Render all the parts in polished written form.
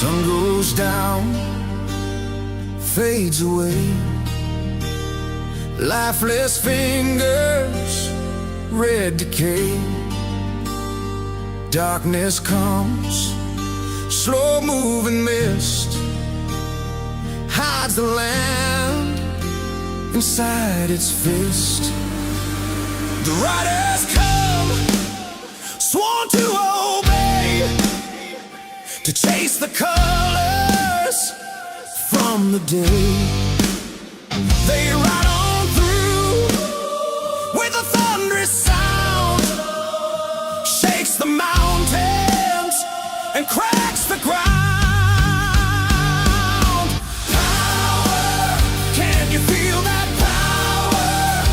Sun goes down, fades away. Lifeless fingers, red decay. Darkness comes, slow moving mist hides the land inside its fist. The riders come, sworn to obey, to chase the colors from the day. They ride on through with a thunderous sound, shakes the mountains and cracks the ground. Power, can you feel that power?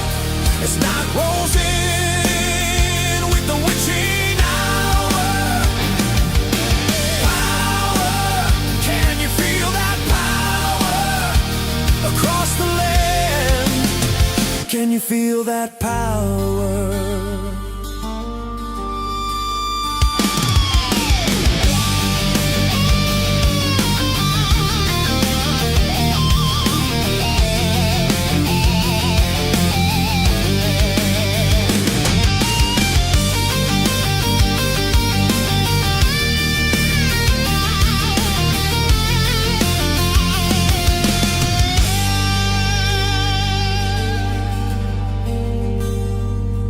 As night rolls in with the witching hour. Power, can you feel that power? Across the land, can you feel that power?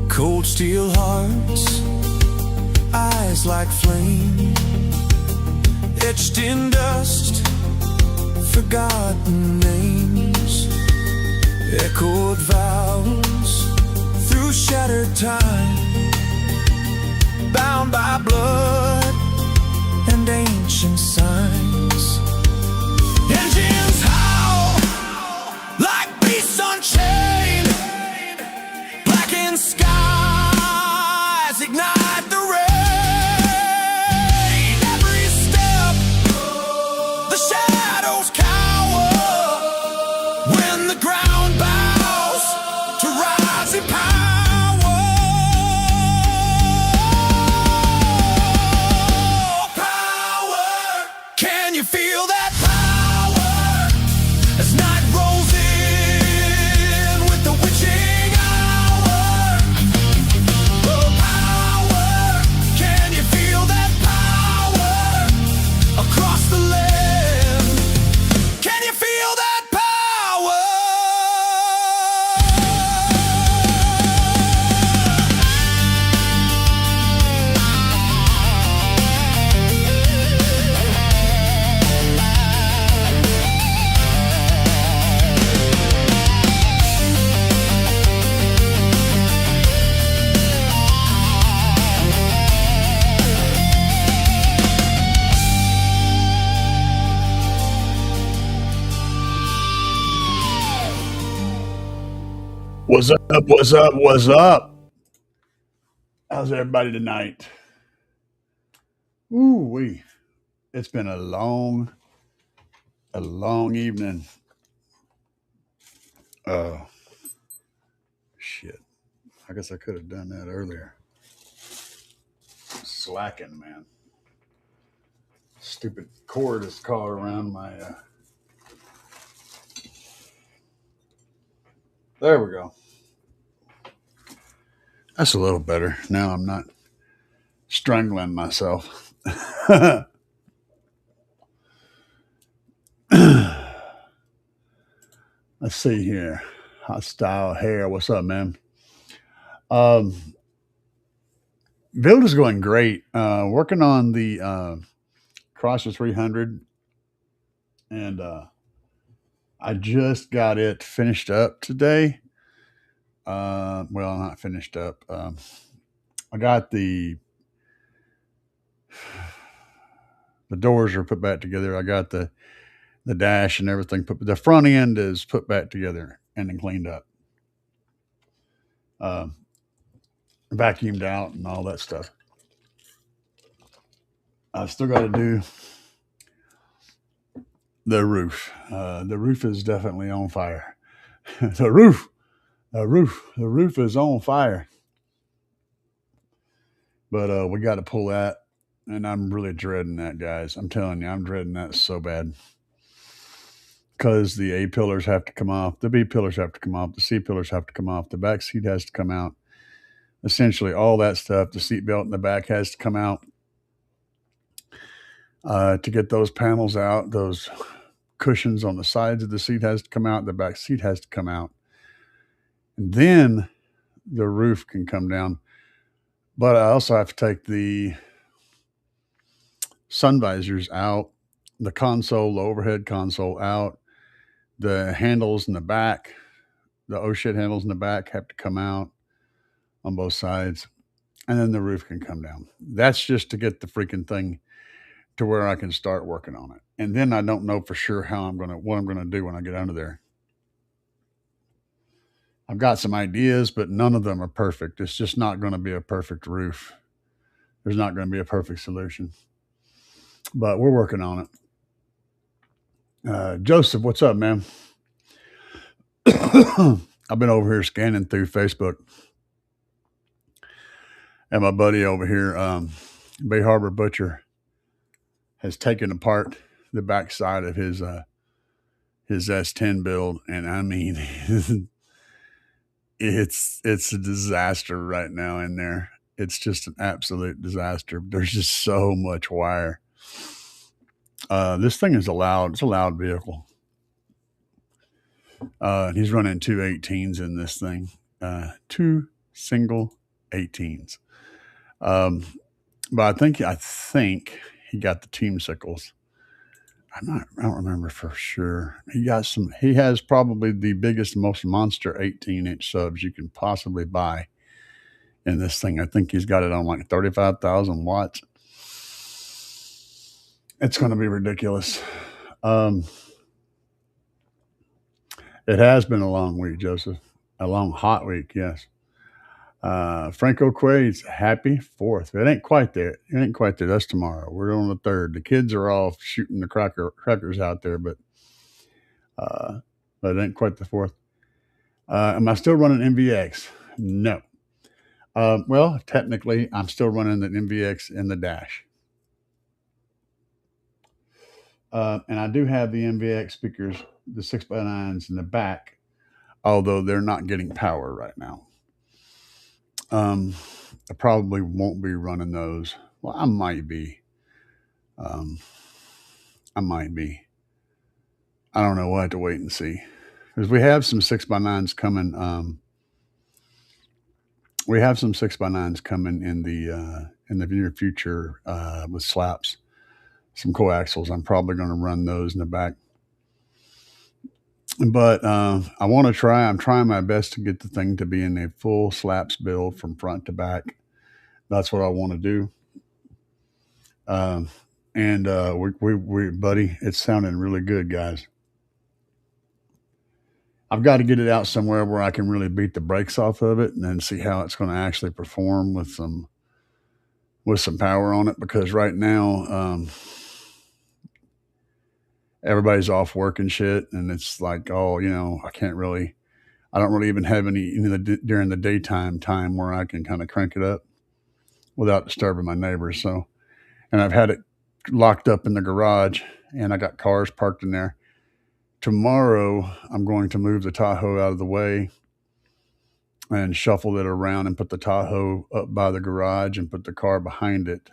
Cold steel hearts, eyes like flame, etched in dust, forgotten names, echoed vows through shattered time, bound by blood and ancient signs. Engines howl like beasts unchained, blackened skies ignite the rain. Every step, the shadows cower when the ground bows to rise in power. Power, can you feel that power? As night rolls in with the witching hour. Oh, power, can you feel that power? Across the land, can you feel that power? What's up? What's up? What's up? How's everybody tonight? Ooh wee. It's been a long evening. Oh shit. I guess I could have done that earlier. Slacking, man. Stupid cord is caught around my there we go. That's a little better. Now I'm not strangling myself. Let's see here. Hostile hair. What's up, man? Build is going great. Working on the Crosser 300, and I just got it finished up today. Well, not finished up. I got the doors are put back together. I got the dash and everything put. The front end is put back together and then cleaned up, vacuumed out, and all that stuff. I've still got to do the roof. The roof is definitely on fire. the roof is on fire. But we got to pull that And I'm really dreading that, guys. I'm telling you, I'm dreading that so bad. Because the A pillars have to come off, the B pillars have to come off, the C pillars have to come off, the back seat has to come out. Essentially, all that stuff, the seat belt in the back has to come out. To get those panels out, those cushions on the sides of the seat has to come out, the back seat has to come out. And then the roof can come down. But I also have to take the sun visors out, the console, the overhead console out, the handles in the back, the oh shit handles in the back have to come out on both sides, and then the roof can come down. That's just to get the freaking thing to where I can start working on it. And then I don't know for sure what I'm gonna do when I get under there. I've got some ideas, but none of them are perfect. It's just not going to be a perfect roof. There's not going to be a perfect solution, but we're working on it. Joseph, what's up, man? I've been over here scanning through Facebook, and my buddy over here, Bay Harbor Butcher, has taken apart the backside of his S10 build, and I mean, it's a disaster right now in there. It's just an absolute disaster. There's just so much wire. This thing is it's a loud vehicle. He's running two 18s in this thing, two single 18s. But I think he got the team sickles. I don't remember for sure. He has probably the biggest, most monster 18-inch subs you can possibly buy in this thing. I think he's got it on like 35,000 watts. It's going to be ridiculous. It has been a long week, Joseph. A long, hot week, yes. Franco Quaid's happy 4th. It ain't quite there. That's tomorrow. We're on the 3rd. The kids are all shooting the crackers out there, but it ain't quite the 4th. Am I still running MVX? No. Well, technically, I'm still running the MVX in the dash. And I do have the MVX speakers, the 6x9s in the back, although they're not getting power right now. I probably won't be running those. Well, I might be. I don't know. We'll have to wait and see. Because we have some 6x9s coming. We have some 6x9s coming in the near future with slaps. Some coaxials. I'm probably going to run those in the back. But I want to try. I'm trying my best to get the thing to be in a full slaps build from front to back. That's what I want to do. We buddy, it's sounding really good, guys. I've got to get it out somewhere where I can really beat the brakes off of it and then see how it's going to actually perform with some power on it. Because right now, everybody's off work and shit, and it's like, oh, I don't really even have any during the daytime time where I can kind of crank it up without disturbing my neighbors. So, and I've had it locked up in the garage, and I got cars parked in there. Tomorrow, I'm going to move the Tahoe out of the way and shuffle it around and put the Tahoe up by the garage and put the car behind it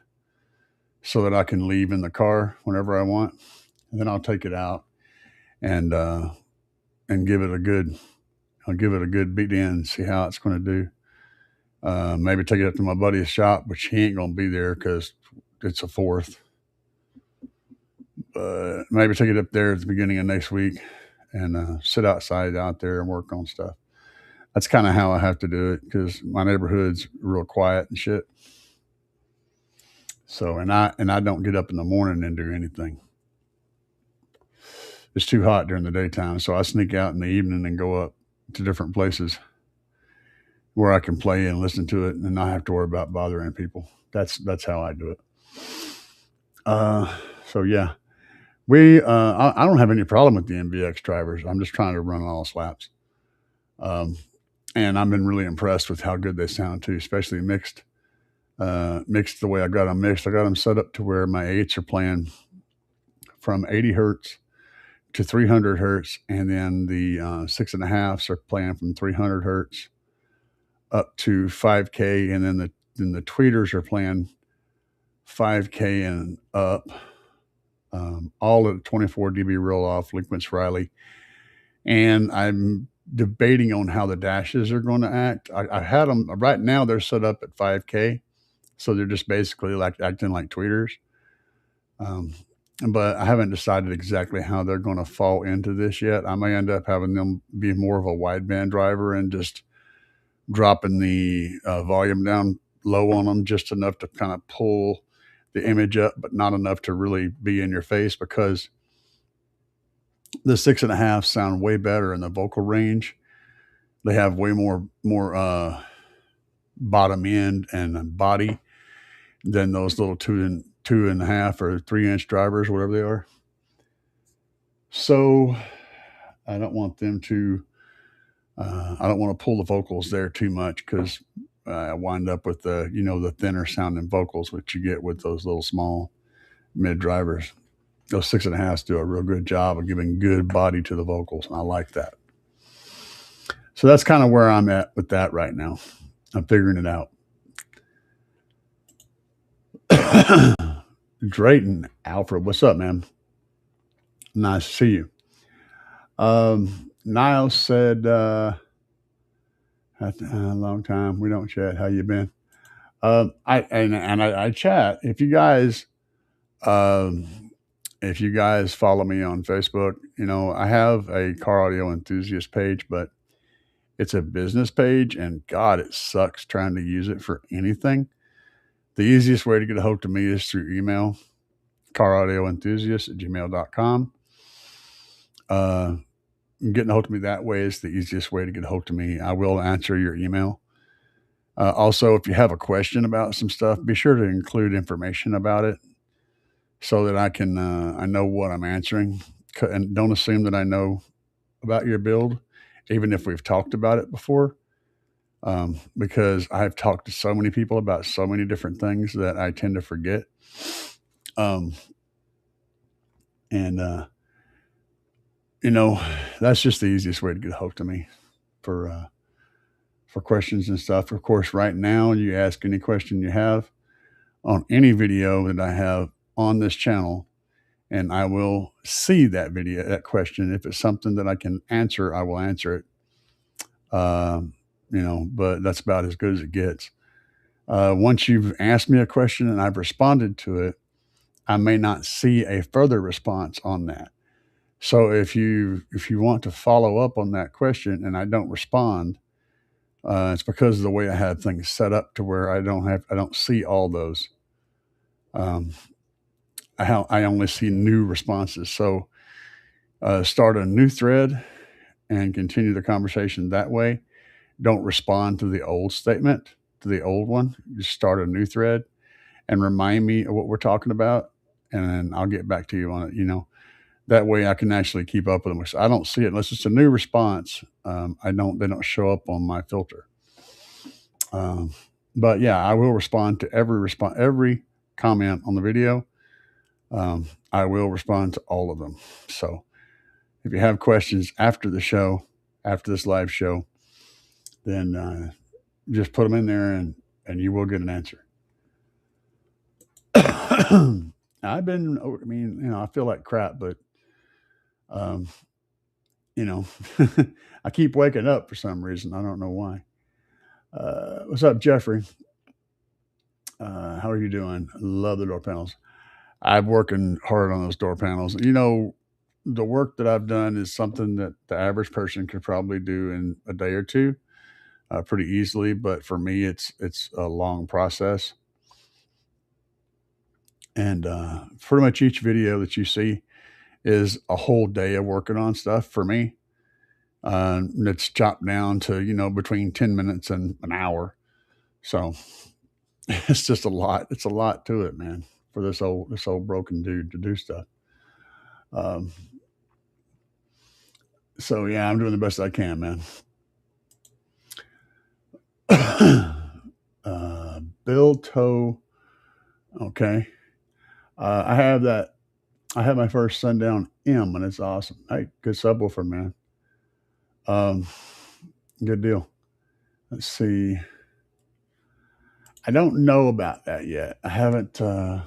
so that I can leave in the car whenever I want. And then I'll take it out and give it a good beat in and see how it's going to do. Maybe take it up to my buddy's shop, but he ain't going to be there because it's a 4th. Maybe take it up there at the beginning of next week and sit outside out there and work on stuff. That's kind of how I have to do it because my neighborhood's real quiet and shit. So, and I don't get up in the morning and do anything. It's too hot during the daytime, so I sneak out in the evening and go up to different places where I can play and listen to it and not have to worry about bothering people. That's how I do it. So yeah, I don't have any problem with the MVX drivers. I'm just trying to run all slaps. And I've been really impressed with how good they sound too, especially mixed. mixed the way I got them mixed. I got them set up to where my 8s are playing from 80 hertz to 300 hertz, and then the 6.5s are playing from 300 hertz up to 5K, and then the tweeters are playing 5K and up, all at 24 dB roll off, Liquence Riley. And I'm debating on how the dashes are going to act. I had them right now; they're set up at 5K, so they're just basically like acting like tweeters. Um, but I haven't decided exactly how they're going to fall into this yet. I may end up having them be more of a wideband driver and just dropping the volume down low on them just enough to kind of pull the image up, but not enough to really be in your face, because the 6.5 sound way better in the vocal range. They have way more bottom end and body than those little 2.5 or 3-inch drivers, whatever they are. So I don't want them to. I don't want to pull the vocals there too much, because I wind up with the thinner sounding vocals, which you get with those little small mid drivers. Those 6.5s do a real good job of giving good body to the vocals, and I like that. So that's kind of where I'm at with that right now. I'm figuring it out. Drayton Alfred, what's up, man? Nice to see you. Niles said, a long time we don't chat. How you been? I chat. If you guys follow me on Facebook, I have a car audio enthusiast page, but it's a business page, and God, it sucks trying to use it for anything. The easiest way to get a hold of me is through email, caraudioenthusiast@gmail.com. Getting a hold of me that way is the easiest way to get a hold of me. I will answer your email. Also, if you have a question about some stuff, be sure to include information about it so that I know what I'm answering. And don't assume that I know about your build, even if we've talked about it before, because I've talked to so many people about so many different things that I tend to forget. That's just the easiest way to get a hold of me for questions and stuff. Of course, right now, you ask any question you have on any video that I have on this channel, and I will see that question. If it's something that I can answer, I will answer it. But that's about as good as it gets. Once you've asked me a question and I've responded to it, I may not see a further response on that. So if you want to follow up on that question and I don't respond, it's because of the way I have things set up to where I don't see all those. I only see new responses. So start a new thread and continue the conversation that way. Don't respond to the old statement, to the old one. Just start a new thread and remind me of what we're talking about, and then I'll get back to you on it. That way I can actually keep up with them. I don't see it unless it's a new response. They don't show up on my filter. But yeah, I will respond to every comment on the video. I will respond to all of them. So if you have questions after the show, after this live show, then just put them in there and you will get an answer. I feel like crap, but I keep waking up for some reason. I don't know why. What's up, Jeffrey? How are you doing? Love the door panels. I'm working hard on those door panels. The work that I've done is something that the average person could probably do in a day or two, pretty easily. But for me, it's a long process. And pretty much each video that you see is a whole day of working on stuff for me. It's chopped down to, between 10 minutes and an hour. So it's just a lot. It's a lot to it, man, for this old broken dude to do stuff. So yeah, I'm doing the best I can, man. Bill Toe. Okay. I have that. I have my first Sundown M, and it's awesome. Hey, good subwoofer, man. Um, good deal. Let's see. I don't know about that yet. I haven't the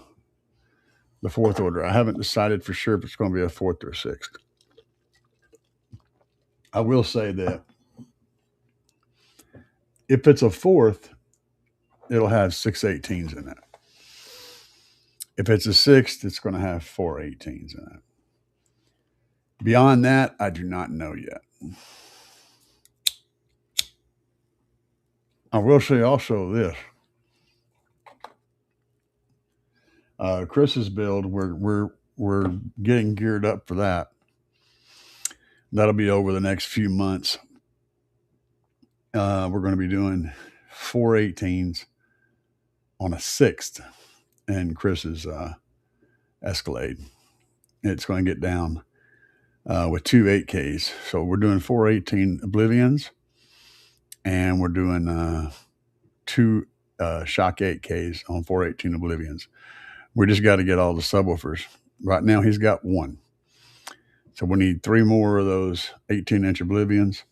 fourth order. I haven't decided for sure if it's going to be a fourth or a sixth. I will say that if it's a fourth, it'll have 618s in it. If it's a sixth, it's going to have 418s in it. Beyond that, I do not know yet. I will say also this: Chris's build, we're getting geared up for that. That'll be over the next few months. We're going to be doing 418s on a sixth in Chris's Escalade. It's going to get down with two 8Ks. So we're doing 418 Oblivions, and we're doing two Shock 8Ks on 418 Oblivions. We just got to get all the subwoofers. Right now, he's got one. So we need three more of those 18-inch Oblivions.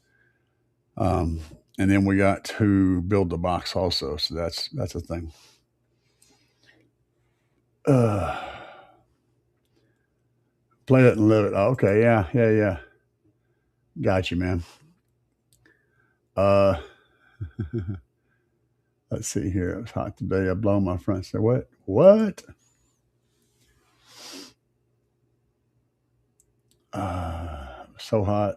And then we got to build the box also. So that's a thing. Play it and live it. Oh, okay. Yeah. Got you, man. Let's see here. It was hot today. I blow my front. Say what? What? So hot.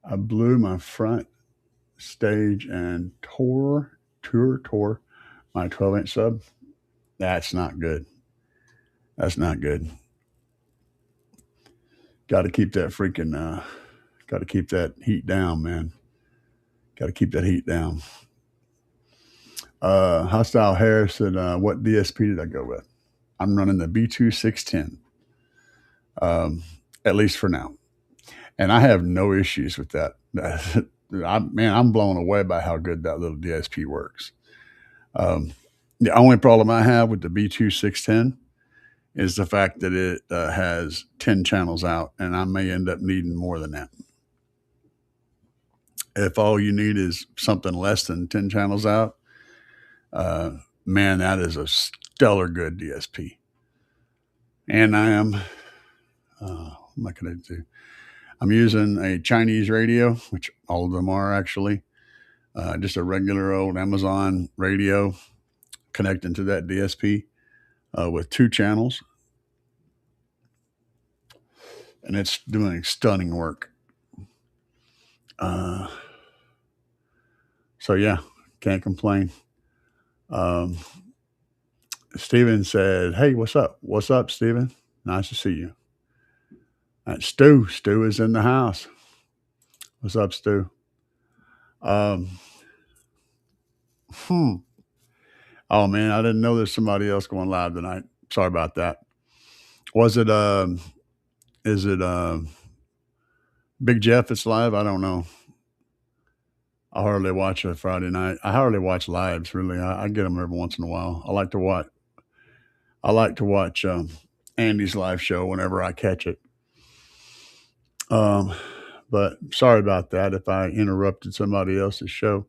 I blew my front stage and tore my 12-inch sub. That's not good. That's not good. Got to keep that freaking. Got to keep that heat down, man. Got to keep that heat down. Hostile Hair said, what DSP did I go with? I'm running the B2610, at least for now. And I have no issues with that. I'm blown away by how good that little DSP works. The only problem I have with the B2610 is the fact that it has 10 channels out, and I may end up needing more than that. If all you need is something less than 10 channels out, man, that is a stellar good DSP. And I am, what am I going to do? I'm using a Chinese radio, which all of them are actually, just a regular old Amazon radio connecting to that DSP with 2 channels. And it's doing stunning work. So yeah, can't complain. Steven said, hey, what's up? What's up, Steven? Nice to see you. Stu is in the house. What's up, Stu? Oh man, I didn't know there's somebody else going live tonight. Sorry about that. Is it Big Jeff that's live? I don't know. I hardly watch a Friday night. I hardly watch lives, really. I get them every once in a while. I like to watch Andy's live show whenever I catch it. But sorry about that if I interrupted somebody else's show.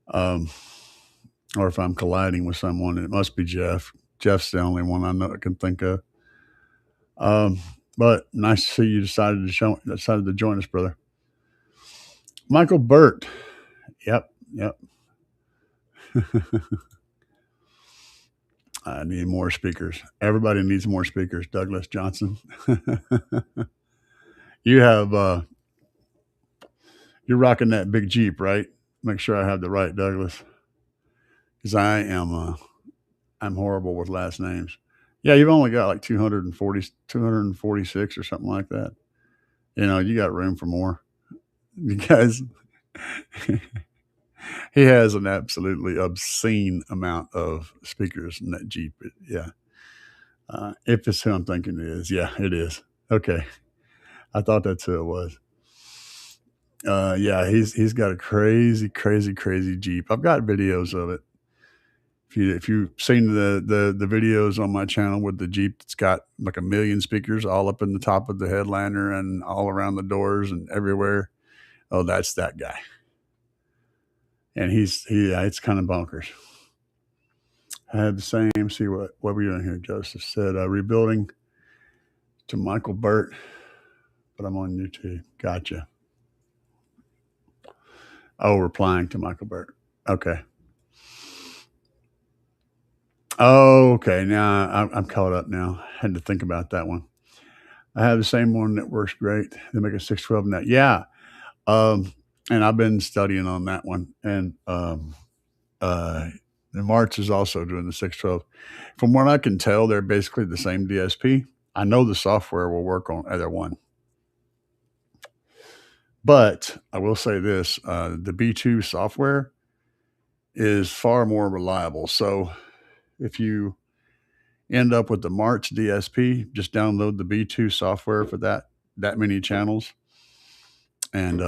Or if I'm colliding with someone, it must be Jeff. Jeff's the only one I know I can think of. But nice to see you decided to join us, brother. Michael Burt. Yep. I need more speakers. Everybody needs more speakers. Douglas Johnson. You're rocking that big Jeep, right? Make sure I have the right Douglas. Because I'm horrible with last names. Yeah, you've only got like 246 or something like that. You know, you got room for more. You guys, he has an absolutely obscene amount of speakers in that Jeep. Yeah. If it's who I'm thinking it is. Yeah, it is. Okay. I thought that's who it was. Yeah, he's got a crazy Jeep. I've got videos of it. If you've seen the videos on my channel with the Jeep that's got like a million speakers all up in the top of the headliner and all around the doors and everywhere, oh, that's that guy. And it's kind of bonkers. I had the same. See what we're doing here. Joseph said rebuilding to Michael Burt, but I'm on YouTube. Gotcha. Oh, replying to Michael Burt. Okay. Oh, okay. Now I'm caught up now. Had to think about that one. I have the same one that works great. They make a 612 net. Yeah. And I've been studying on that one. And uh, March is also doing the 612. From what I can tell, they're basically the same DSP. I know the software will work on either one. But I will say this the B2 software is far more reliable. So if you end up with the March DSP, just download the B2 software for that many channels, and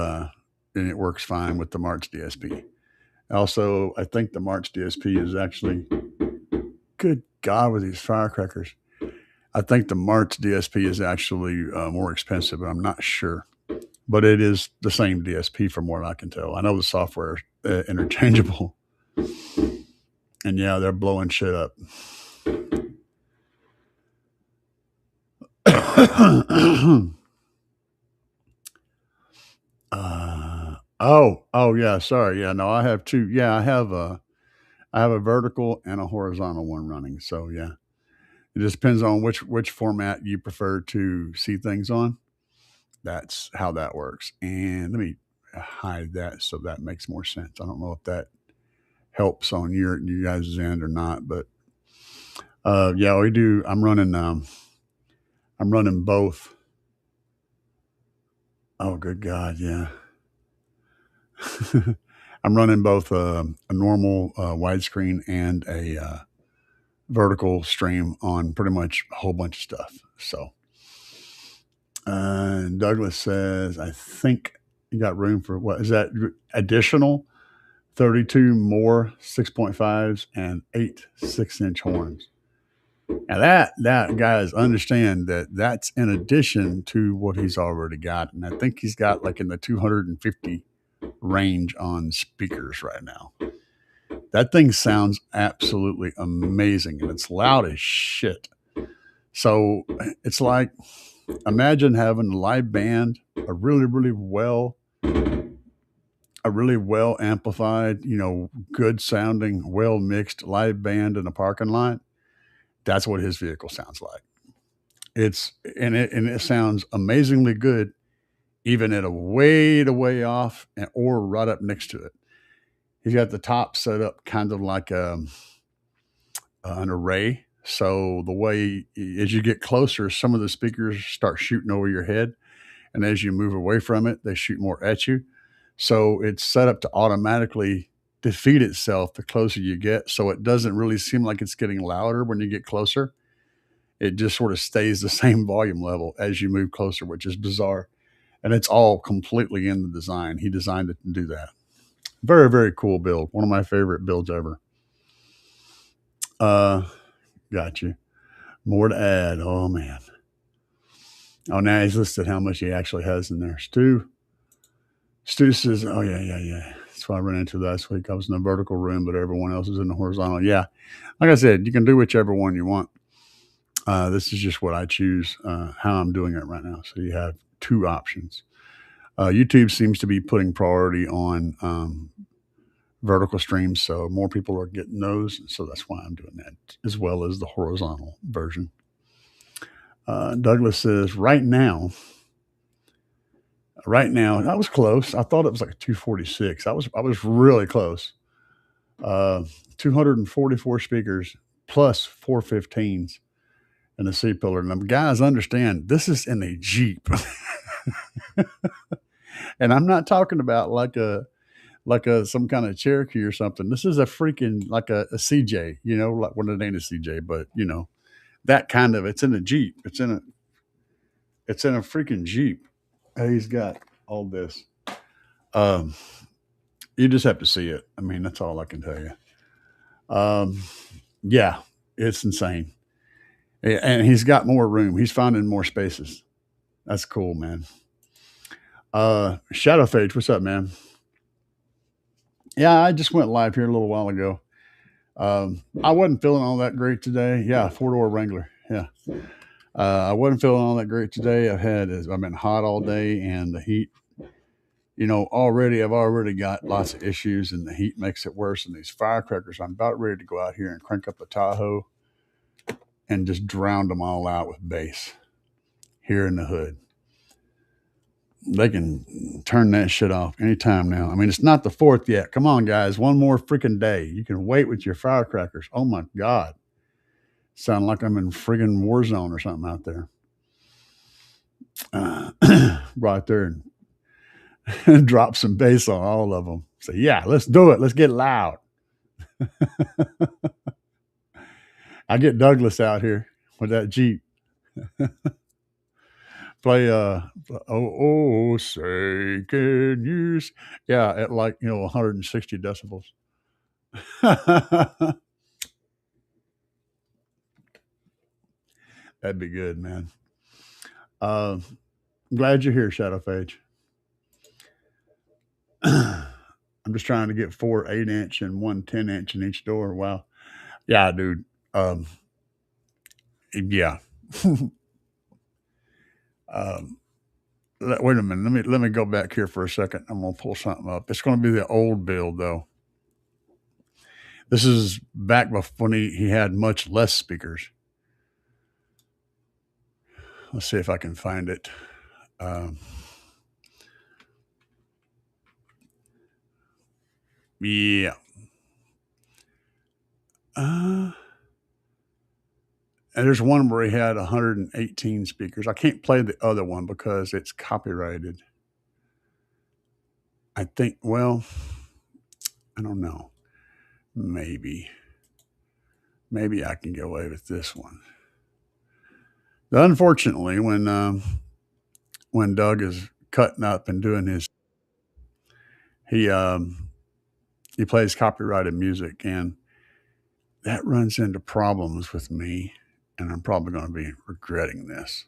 it works fine with the March DSP. Also, I think the March DSP is actually good. God, with these firecrackers, I think the March DSP is actually more expensive, but I'm not sure. But it is the same DSP from what I can tell. I know the software is interchangeable, and yeah, they're blowing shit up. Oh yeah, sorry. Yeah, no, I have two. Yeah, I have a vertical and a horizontal one running. So yeah, it just depends on which format you prefer to see things on. That's how that works. And let me hide that so that makes more sense. I don't know if that helps on you guys' end or not, but yeah, we do. I'm running both. Oh, good God, yeah. I'm running both a normal widescreen and a vertical stream on pretty much a whole bunch of stuff. So, Douglas says, I think you got room for what is that additional 32 more 6.5s and 8 6-inch horns. Now that guys understand that that's in addition to what he's already got, and I think he's got like in the 250 range on speakers right now. That thing sounds absolutely amazing, and it's loud as shit. So it's like imagine having a live band, a really well amplified, good sounding, well mixed live band in a parking lot. That's what his vehicle sounds like. It sounds amazingly good, even at a way off or right up next to it. He's got the top set up kind of like an array. So the way as you get closer, some of the speakers start shooting over your head, and as you move away from it, they shoot more at you. So it's set up to automatically defeat itself the closer you get. So it doesn't really seem like it's getting louder when you get closer. It just sort of stays the same volume level as you move closer, which is bizarre. And it's all completely in the design. He designed it to do that. Very, very cool build. One of my favorite builds ever. Got you. More to add. Oh, man. Oh, now he's listed how much he actually has in there. Stu says, oh, yeah. That's what I ran into last week. I was in the vertical room, but everyone else is in the horizontal. Yeah. Like I said, you can do whichever one you want. This is just what I choose, how I'm doing it right now. So you have two options. YouTube seems to be putting priority on vertical streams, so more people are getting those. So that's why I'm doing that, as well as the horizontal version. Douglas says, right now, I was close. I thought it was like 246. I was really close. 244 speakers plus 415s and a C pillar. And guys, understand this is in a Jeep. And I'm not talking about like some kind of Cherokee or something. This is a freaking like a CJ, like well, it ain't a CJ, but that kind of, it's in a Jeep. It's in a freaking Jeep. He's got all this. You just have to see it. I mean, that's all I can tell you. Yeah, it's insane. And he's got more room. He's finding more spaces. That's cool, man. Shadowphage, what's up, man? Yeah, I just went live here a little while ago. I wasn't feeling all that great today. Yeah, four-door Wrangler. Yeah. I wasn't feeling all that great today. I've been hot all day, and the heat, I've already got lots of issues, and the heat makes it worse. And these firecrackers, I'm about ready to go out here and crank up a Tahoe and just drown them all out with bass here in the hood. They can turn that shit off anytime now. I mean, it's not the 4th yet. Come on, guys. One more freaking day. You can wait with your firecrackers. Oh my God. Sound like I'm in friggin' war zone or something out there. Right there and drop some bass on all of them. Say, yeah, let's do it. Let's get loud. I get Douglas out here with that Jeep. Play say can you at 160 decibels. That'd be good, man. Glad you're here, Shadowphage. I'm just trying to get 4 8-inch and 1 10-inch in each door. Wow. Yeah, dude. Yeah. Wait a minute. Let me go back here for a second. I'm gonna pull something up. It's gonna be the old build though. This is back when he had much less speakers. Let's see if I can find it. Yeah. And there's one where he had 118 speakers. I can't play the other one because it's copyrighted. I think, well, I don't know. Maybe I can get away with this one. Unfortunately, when Doug is cutting up and doing his, he plays copyrighted music, and that runs into problems with me, and I'm probably going to be regretting this.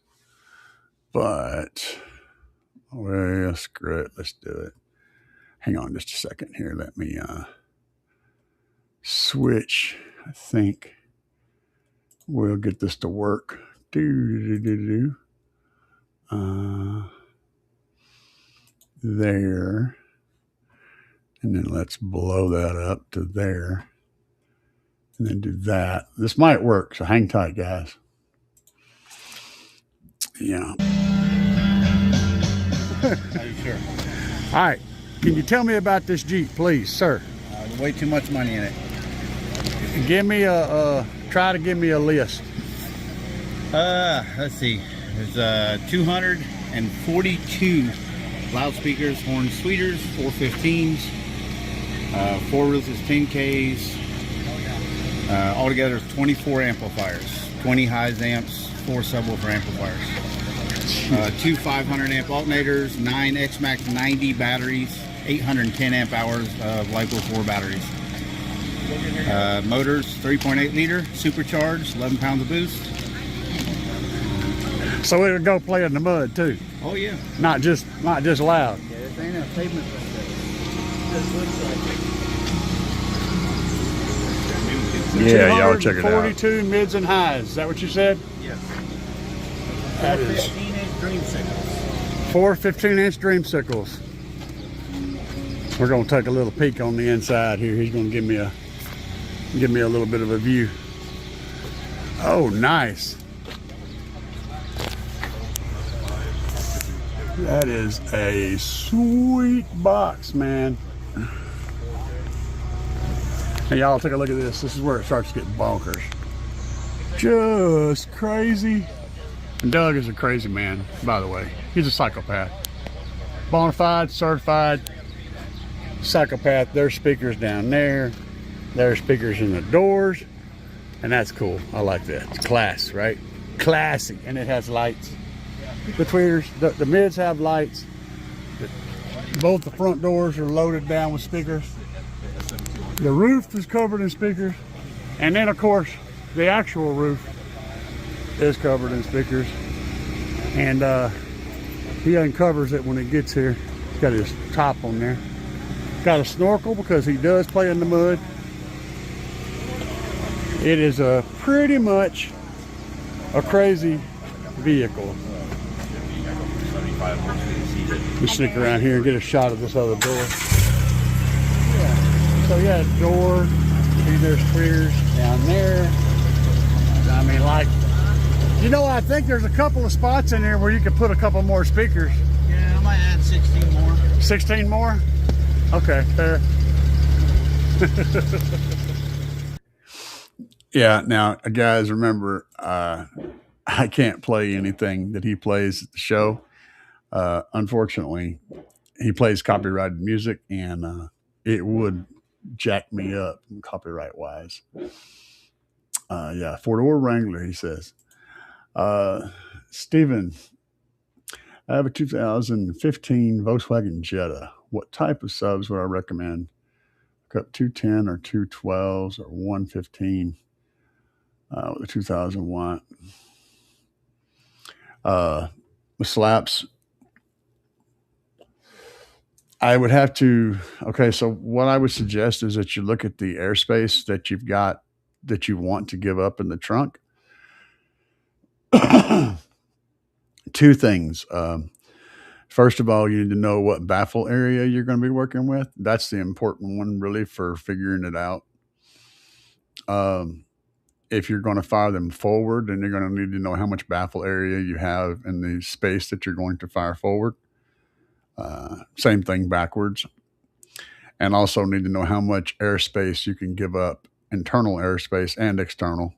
But well, screw it, let's do it. Hang on just a second here. Let me switch. I think we'll get this to work. There. And then let's blow that up to there. And then do that. This might work, so hang tight, guys. Yeah. Are you sure? All right. Can you tell me about this Jeep, please, sir? Way too much money in it. Give me try to give me a list. Let's see. There's 242 loudspeakers, horn tweeters, 415s, 4 resistance 10Ks. Altogether, 24 amplifiers, 20 highs amps, 4 subwoofer amplifiers, 2 500 amp alternators, 9 X-Max 90 batteries, 810 amp hours of LiPo 4 batteries. Motors, 3.8 liter, supercharged, 11 pounds of boost. So it'll go play in the mud too. Oh yeah. Not just loud. Yeah, this ain't a pavement. This looks like it. Yeah, y'all check it out. 42 mids and highs. Is that what you said? Yes. That is 15-inch dreamsicles. 4 15-inch dreamsicles. We're going to take a little peek on the inside here. He's going to give me a little bit of a view. Oh, nice. That is a sweet box, man. Hey, y'all take a look at this. This is where it starts getting bonkers. Just crazy. And Doug is a crazy man, by the way. He's a psychopath. Bonafide, certified psychopath. There's speakers down there. There's speakers in the doors. And that's cool. I like that. It's class, right? Classy. And it has lights. The tweeters, the mids have lights. Both the front doors are loaded down with speakers. The roof is covered in speakers. And then of course the actual roof is covered in speakers, and he uncovers it when he gets here. He's got his top on there. Got a snorkel because he does play in the mud. It is a pretty much a crazy vehicle. Let's sneak around here and get a shot of this other door. Yeah. So yeah, door. See, there's tweeters down there. I mean, like, you know, I think there's a couple of spots in there where you could put a couple more speakers. Yeah, I might add 16 more. 16 more? Okay, fair. Yeah, now, guys, remember, I can't play anything that he plays at the show. Unfortunately, he plays copyrighted music, and it would jack me up copyright-wise. Yeah, four-door Wrangler, he says. Steven, I have a 2015 Volkswagen Jetta. What type of subs would I recommend? Got 210 or 212s or 115 with a 2000 watt. The slaps, I would have to, okay, so what I would suggest is that you look at the airspace that you've got that you want to give up in the trunk. Two things. First of all, you need to know what baffle area you're going to be working with. That's the important one, really, for figuring it out. If you're going to fire them forward, then you're going to need to know how much baffle area you have in the space that you're going to fire forward. Same thing backwards. And also need to know how much airspace you can give up, internal airspace and external.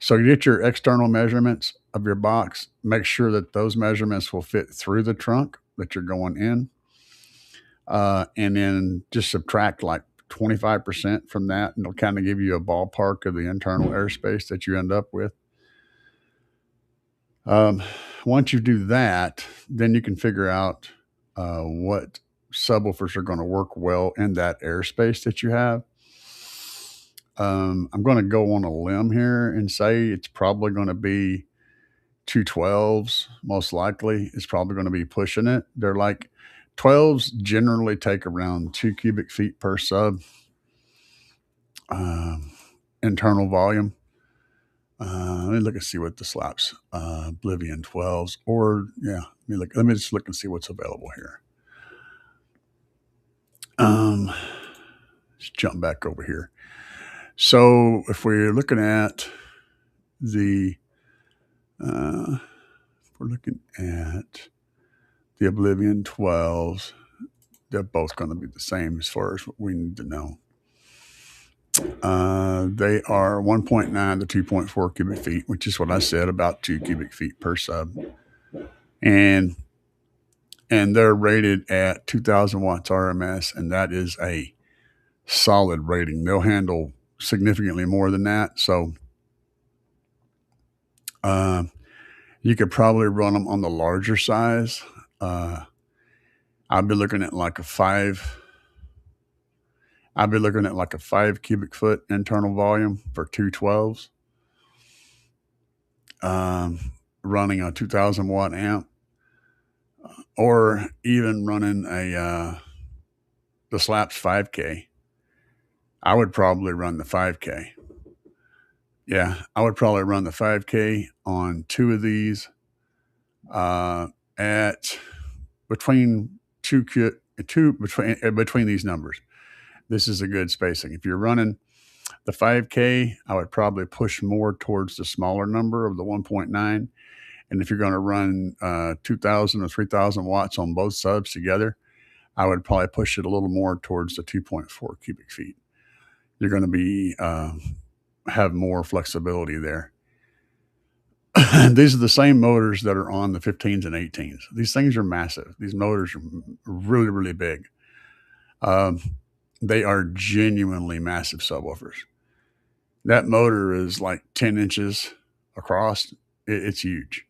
So you get your external measurements of your box, make sure that those measurements will fit through the trunk that you're going in. And then just subtract like 25% from that, and it'll kind of give you a ballpark of the internal airspace that you end up with. Once you do that, then you can figure out what subwoofers are going to work well in that airspace that you have. I'm going to go on a limb here and say it's probably going to be 212s, most likely. It's probably going to be pushing it. They're like 12s generally take around 2 cubic feet per sub internal volume. Let me look and see what the slaps Oblivion 12s, or yeah, let me just look and see what's available here. Let's jump back over here. So if we're looking at the Oblivion 12s, they're both going to be the same as far as what we need to know. They are 1.9 to 2.4 cubic feet, which is what I said, about 2 cubic feet per sub. And they're rated at 2000 watts RMS, and that is a solid rating. They'll handle significantly more than that. So you could probably run them on the larger size. I'd be looking at like a 5 cubic foot internal volume for 212s. Running a 2000 watt amp, or even running the Slaps 5K. I would probably run the 5K. Yeah, I would probably run the 5K on 2 of these at between these numbers. This is a good spacing. If you're running the 5K, I would probably push more towards the smaller number of the 1.9. And if you're going to run 2,000 or 3,000 watts on both subs together, I would probably push it a little more towards the 2.4 cubic feet. You're going to be have more flexibility there. These are the same motors that are on the 15s and 18s. These things are massive. These motors are really, really big. They are genuinely massive subwoofers. That motor is like 10 inches across. It's huge.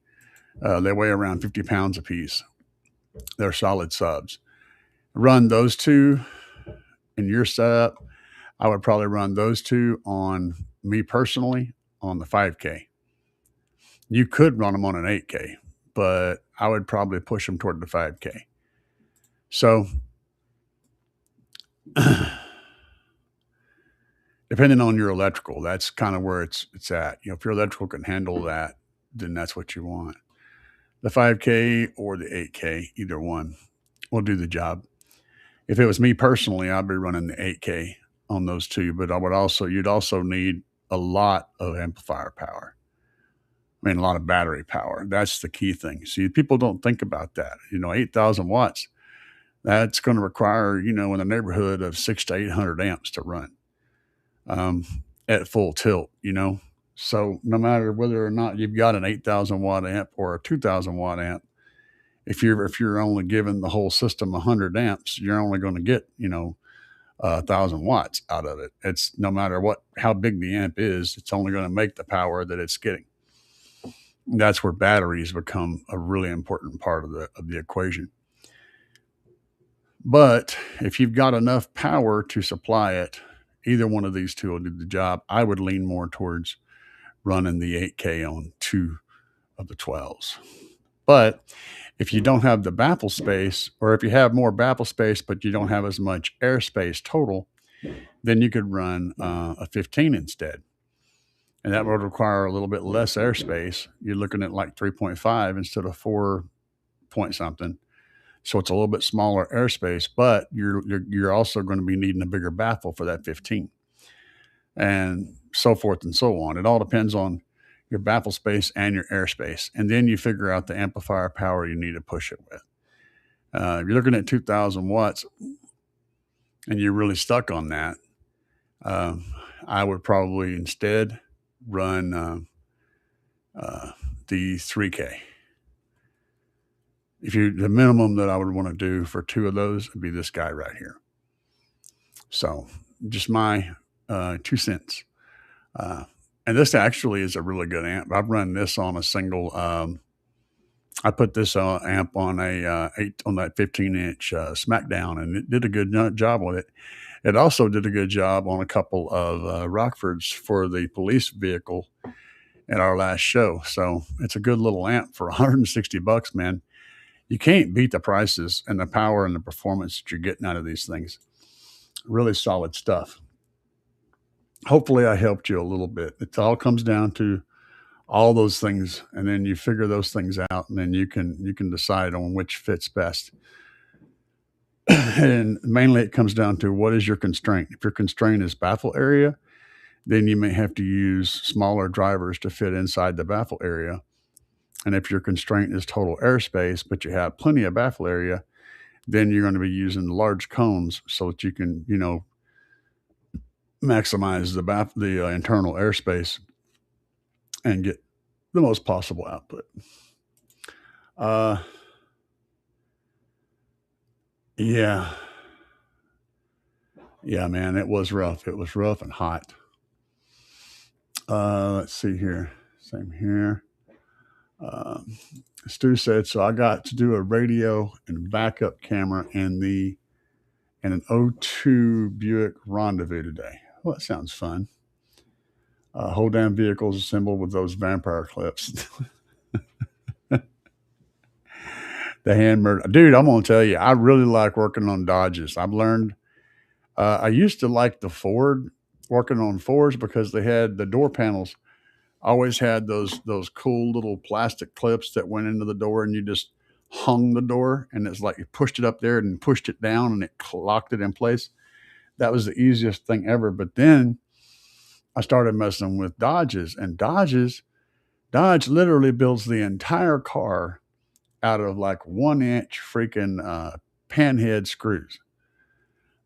They weigh around 50 pounds a piece. They're solid subs. Run those two in your setup. I would probably run those two on me personally, on the 5K. You could run them on an 8K, but I would probably push them toward the 5K. So, depending on your electrical, that's kind of where it's at. If your electrical can handle that, then that's what you want. The 5K or the 8K, either one will do the job. If it was me personally, I'd be running the 8K on those two, but you'd also need a lot of amplifier power. I mean, a lot of battery power. That's the key thing. See, people don't think about that. 8,000 watts, that's going to require, in the neighborhood of 600 to 800 amps to run at full tilt. So no matter whether or not you've got an 8,000 watt amp or a 2,000 watt amp, if you're only giving the whole system 100 amps, you're only going to get 1,000 watts out of it. It's no matter how big the amp is, it's only going to make the power that it's getting. That's where batteries become a really important part of the equation. But if you've got enough power to supply it, either one of these two will do the job. I would lean more towards running the 8K on 2 of the 12s. But if you don't have the baffle space, or if you have more baffle space but you don't have as much airspace total, then you could run a 15 instead. And that would require a little bit less airspace. You're looking at like 3.5 instead of 4 point something. So it's a little bit smaller airspace, but you're also going to be needing a bigger baffle for that 15, and so forth and so on. It all depends on your baffle space and your airspace, and then you figure out the amplifier power you need to push it with. If you're looking at 2,000 watts and you're really stuck on that, I would probably instead run the 3K. The minimum that I would want to do for 2 of those would be this guy right here. So just my 2 cents. And this actually is a really good amp. I've run this on a single. I put this amp on on that 15-inch Smackdown, and it did a good job with it. It also did a good job on a couple of Rockfords for the police vehicle at our last show. So it's a good little amp for $160, man. You can't beat the prices and the power and the performance that you're getting out of these things. Really solid stuff. Hopefully I helped you a little bit. It all comes down to all those things, and then you figure those things out, and then you can decide on which fits best. And mainly it comes down to, what is your constraint? If your constraint is baffle area, then you may have to use smaller drivers to fit inside the baffle area. And if your constraint is total airspace, but you have plenty of baffle area, then you're going to be using large cones so that you can, maximize the internal airspace and get the most possible output. Yeah, man, it was rough. It was rough and hot. Let's see here. Same here. Stu said, so I got to do a radio and backup camera in an 02 Buick Rendezvous today. Well, that sounds fun. Whole damn vehicle's assembled with those vampire clips. The hand murder. Dude, I'm going to tell you, I really like working on Dodges. I've learned, I used to like the Ford, working on Fords, because they had the door panels, always had those cool little plastic clips that went into the door, and you just hung the door, and it's like you pushed it up there and pushed it down, and it locked it in place. That was the easiest thing ever. But then I started messing with Dodges, and Dodge literally builds the entire car out of like 1-inch freaking panhead screws.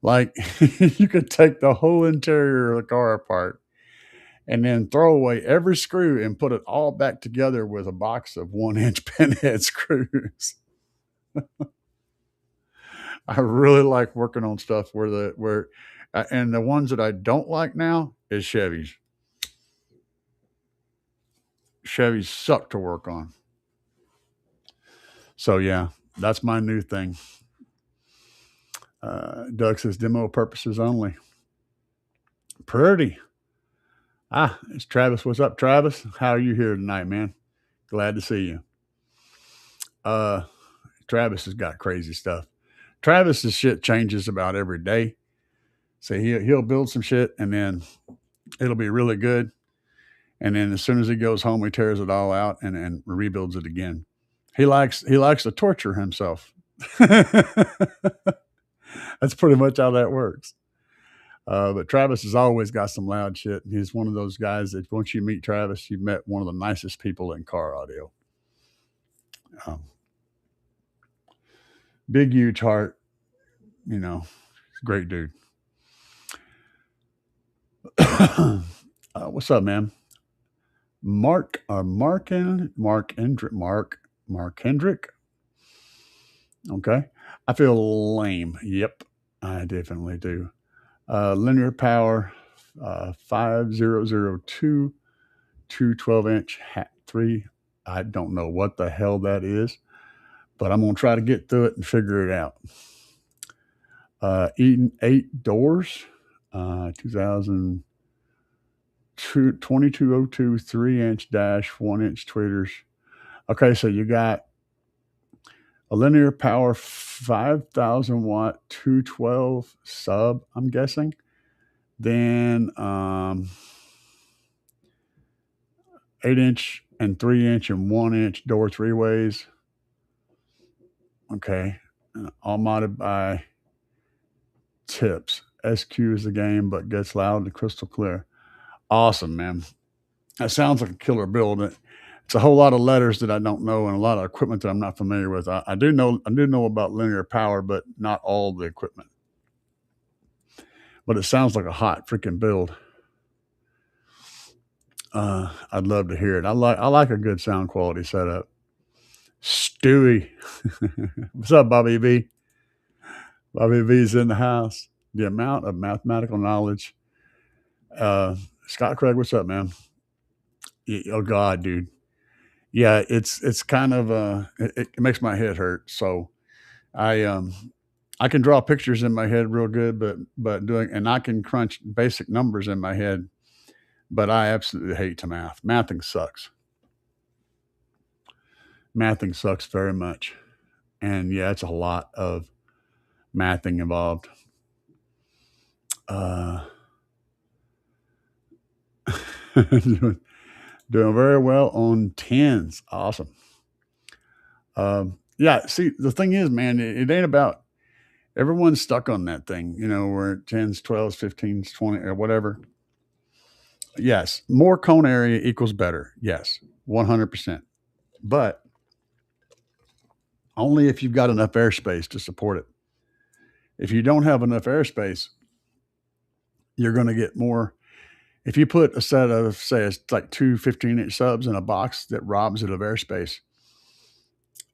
Like you could take the whole interior of the car apart and then throw away every screw and put it all back together with a box of 1-inch pinhead screws. I really like working on stuff and the ones that I don't like now is Chevys. Chevys suck to work on. So yeah, that's my new thing. Doug says demo purposes only. Pretty. It's Travis. What's up, Travis? How are you here tonight, man? Glad to see you. Travis has got crazy stuff. Travis's shit changes about every day. So he'll build some shit and then it'll be really good. And then as soon as he goes home, he tears it all out and rebuilds it again. He likes to torture himself. That's pretty much how that works. But Travis has always got some loud shit. He's one of those guys that once you meet Travis, you've met one of the nicest people in car audio. Big, huge heart. You know, he's a great dude. What's up, man? Mark Hendrick. Okay. I feel lame. Yep, I definitely do. Linear power 5002 212-inch hat 3. I don't know what the hell that is, but I'm going to try to get through it and figure it out. Eden 8 doors, 2202 3-inch dash 1-inch tweeters. Okay, so you got a linear power 5,000 watt 212 sub, I'm guessing. Then 8-inch and 3-inch and 1-inch door 3-ways. Okay, all modded by Tips. SQ is the game, but gets loud and crystal clear. Awesome, man. That sounds like a killer build. It's a whole lot of letters that I don't know and a lot of equipment that I'm not familiar with. I do know about linear power, but not all the equipment. But it sounds like a hot freaking build. I'd love to hear it. I like a good sound quality setup. Stewie. What's up, Bobby V? Bobby V's in the house. The amount of mathematical knowledge. Scott Craig, what's up, man? Oh God, dude. Yeah, it's kind of it makes my head hurt. So I can draw pictures in my head real good, but and I can crunch basic numbers in my head, but I absolutely hate to math. Mathing sucks. Mathing sucks very much. And yeah, it's a lot of mathing involved. Doing very well on 10s. Awesome. Yeah, see, the thing is, man, it ain't about everyone's stuck on that thing, where 10s, 12s, 15s, 20 or whatever. Yes, more cone area equals better. Yes, 100%. But only if you've got enough airspace to support it. If you don't have enough airspace, you're going to get more. If you put a set of, say, it's like 2 15-inch subs in a box that robs it of airspace,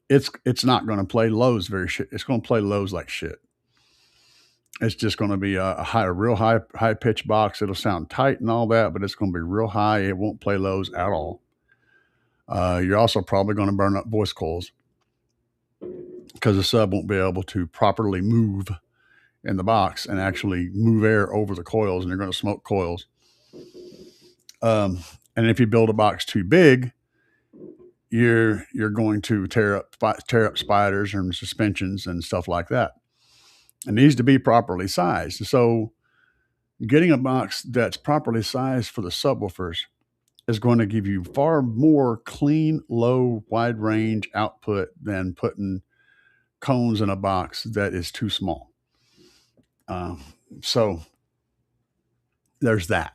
it's not going to play lows very shit. It's going to play lows like shit. It's just going to be a real high pitch box. It'll sound tight and all that, but it's going to be real high. It won't play lows at all. You're also probably going to burn up voice coils because the sub won't be able to properly move in the box and actually move air over the coils, and you're going to smoke coils. And if you build a box too big, you're going to tear up spiders and suspensions and stuff like that. It needs to be properly sized. So getting a box that's properly sized for the subwoofers is going to give you far more clean, low, wide range output than putting cones in a box that is too small. So there's that.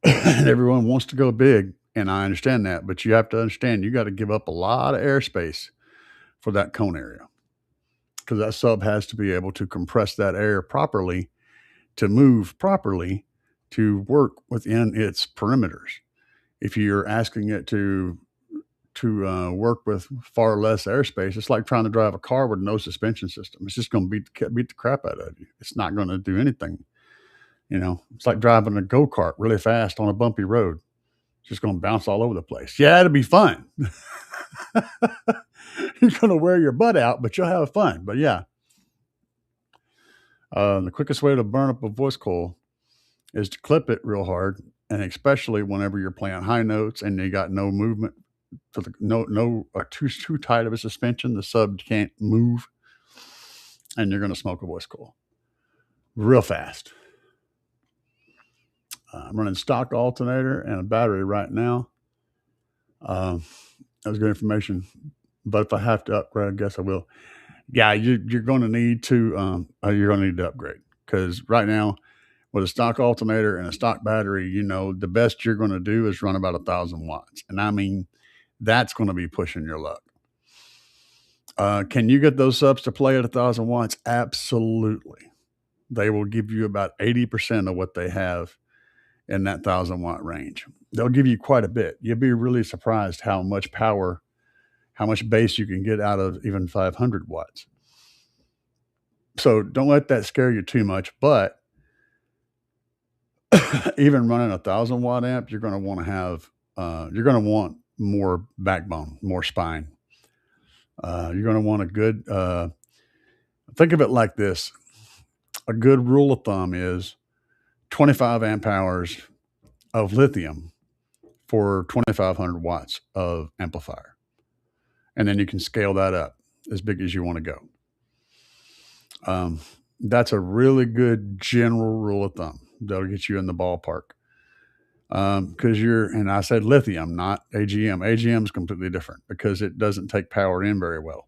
And everyone wants to go big, and I understand that, but you have to understand you got to give up a lot of airspace for that cone area, because that sub has to be able to compress that air properly, to move properly, to work within its perimeters. If you're asking it to work with far less airspace, it's like trying to drive a car with no suspension system. It's just going to beat the crap out of you. It's not going to do anything. It's like driving a go-kart really fast on a bumpy road. It's just going to bounce all over the place. Yeah, it'll be fun. You're going to wear your butt out, but you'll have fun. But yeah. The quickest way to burn up a voice coil is to clip it real hard And especially whenever you're playing high notes and you got no movement to the too tight of a suspension, the sub can't move, and you're going to smoke a voice coil real fast. I'm running stock alternator and a battery right now. That was good information, but if I have to upgrade, I guess I will. Yeah, you're going to need to upgrade, because right now with a stock alternator and a stock battery, the best you're going to do is run about 1,000 watts, and I mean that's going to be pushing your luck. Can you get those subs to play at 1,000 watts? Absolutely. They will give you about 80% of what they have in that 1,000 watt range. They'll give you quite a bit. You'll be really surprised how much power, how much bass you can get out of even 500 watts. So don't let that scare you too much. But even running 1,000 watt amp, you're going to want to have, you're going to want more backbone, more spine. You're going to want a good, think of it like this. A good rule of thumb is 25 amp hours of lithium for 2,500 watts of amplifier. And then you can scale that up as big as you want to go. That's a really good general rule of thumb. That'll get you in the ballpark. Because and I said lithium, not AGM. AGM is completely different because it doesn't take power in very well.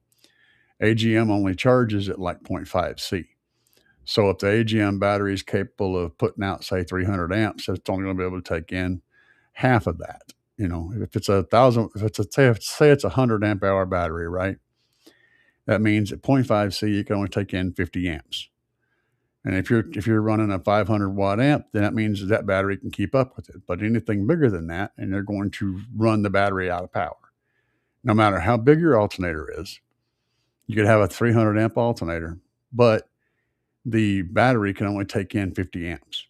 AGM only charges at like 0.5 C. So if the AGM battery is capable of putting out, say, 300 amps, it's only going to be able to take in half of that. If it's 1,000, say it's a 100 amp hour battery, right? That means at 0.5 C, you can only take in 50 amps. And if you're running a 500 watt amp, then that means that battery can keep up with it. But anything bigger than that, and they're going to run the battery out of power. No matter how big your alternator is, you could have a 300 amp alternator, but the battery can only take in 50 amps.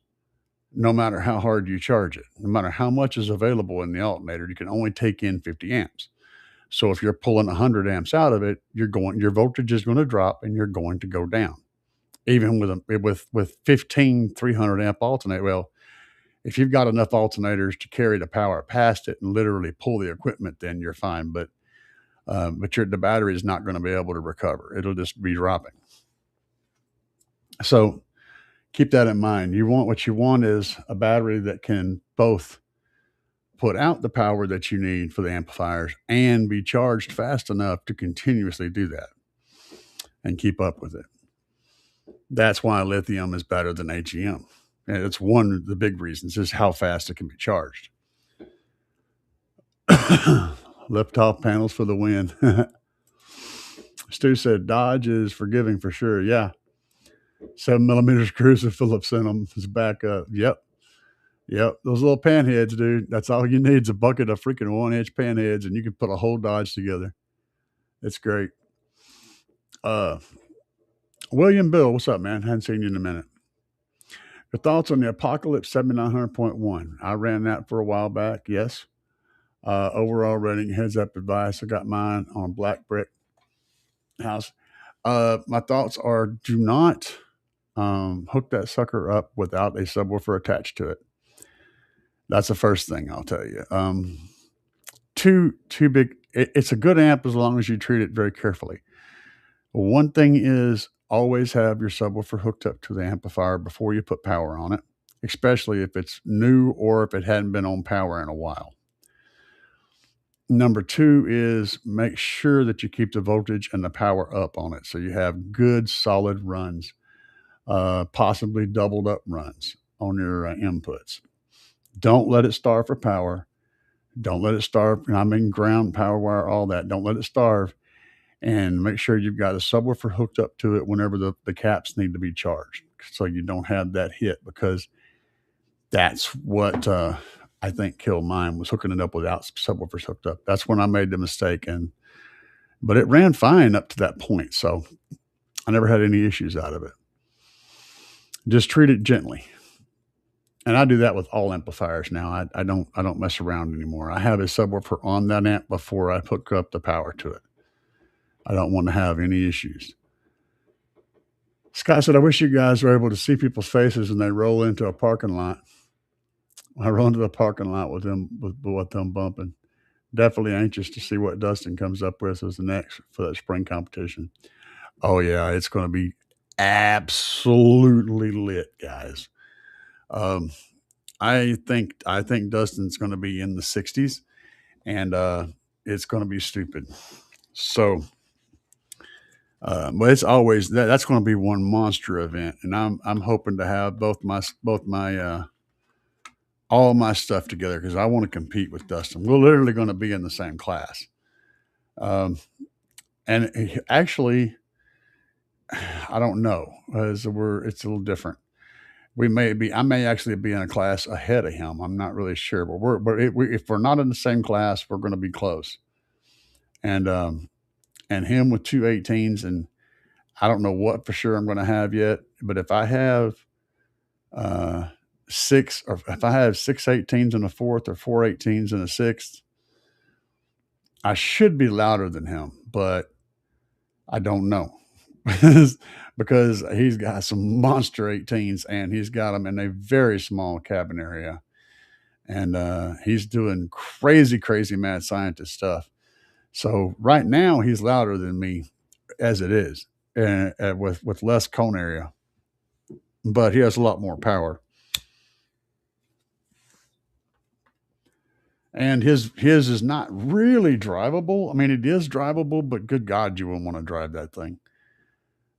No matter how hard you charge it, no matter how much is available in the alternator, you can only take in 50 amps. So if you're pulling 100 amps out of it, your voltage is going to drop and you're going to go down. Even with 15 300 amp alternator. Well, if you've got enough alternators to carry the power past it and literally pull the equipment, then you're fine. But the battery is not going to be able to recover. It'll just be dropping. So keep that in mind. What you want is a battery that can both put out the power that you need for the amplifiers and be charged fast enough to continuously do that and keep up with it. That's why lithium is better than AGM. And it's one of the big reasons is how fast it can be charged. Lift-off panels for the win. Stu said Dodge is forgiving for sure. Yeah. 7mm screws that Phillips sent them is back up. Yep. Those little pan heads, dude. That's all you need is a bucket of freaking 1-inch pan heads, and you can put a whole Dodge together. It's great. William Bill, what's up, man? Hadn't seen you in a minute. Your thoughts on the Apocalypse 7900.1? I ran that for a while back. Yes. Overall rating, heads up advice. I got mine on a black brick house. My thoughts are: do not hook that sucker up without a subwoofer attached to it. That's the first thing I'll tell you. Too big. It's a good amp as long as you treat it very carefully. One thing is always have your subwoofer hooked up to the amplifier before you put power on it, especially if it's new or if it hadn't been on power in a while. Number two is make sure that you keep the voltage and the power up on it so you have good solid runs, possibly doubled up runs on your inputs. Don't let it starve for power. Don't let it starve. I mean, ground, power wire, all that. Don't let it starve. And make sure you've got a subwoofer hooked up to it whenever the caps need to be charged, so you don't have that hit, because that's what I think killed mine, was hooking it up without subwoofers hooked up. That's when I made the mistake. But it ran fine up to that point, so I never had any issues out of it. Just treat it gently. And I do that with all amplifiers now. I don't mess around anymore. I have a subwoofer on that amp before I hook up the power to it. I don't want to have any issues. Scott said, I wish you guys were able to see people's faces when they roll into a parking lot. I run to the parking lot with them bumping. Definitely anxious to see what Dustin comes up with as the next for that spring competition. Oh yeah, it's going to be absolutely lit, guys. Um, I think Dustin's going to be in the 60s, and it's going to be stupid. So, but it's always that's going to be one monster event, and I'm hoping to have both my all my stuff together because I want to compete with Dustin. We're literally going to be in the same class. Um, and actually, I don't know. It's a little different. I may actually be in a class ahead of him. I'm not really sure, but if we're not in the same class, we're going to be close. And and him with 218s, and I don't know what for sure I'm going to have yet. But if I have uh, if I have 618s in a fourth or 418s in a sixth, I should be louder than him, but I don't know because he's got some monster 18s and he's got them in a very small cabin area. And he's doing crazy, crazy mad scientist stuff. So right now he's louder than me as it is, with less cone area, but he has a lot more power. And his is not really drivable. I mean, it is drivable, but good God, you wouldn't want to drive that thing.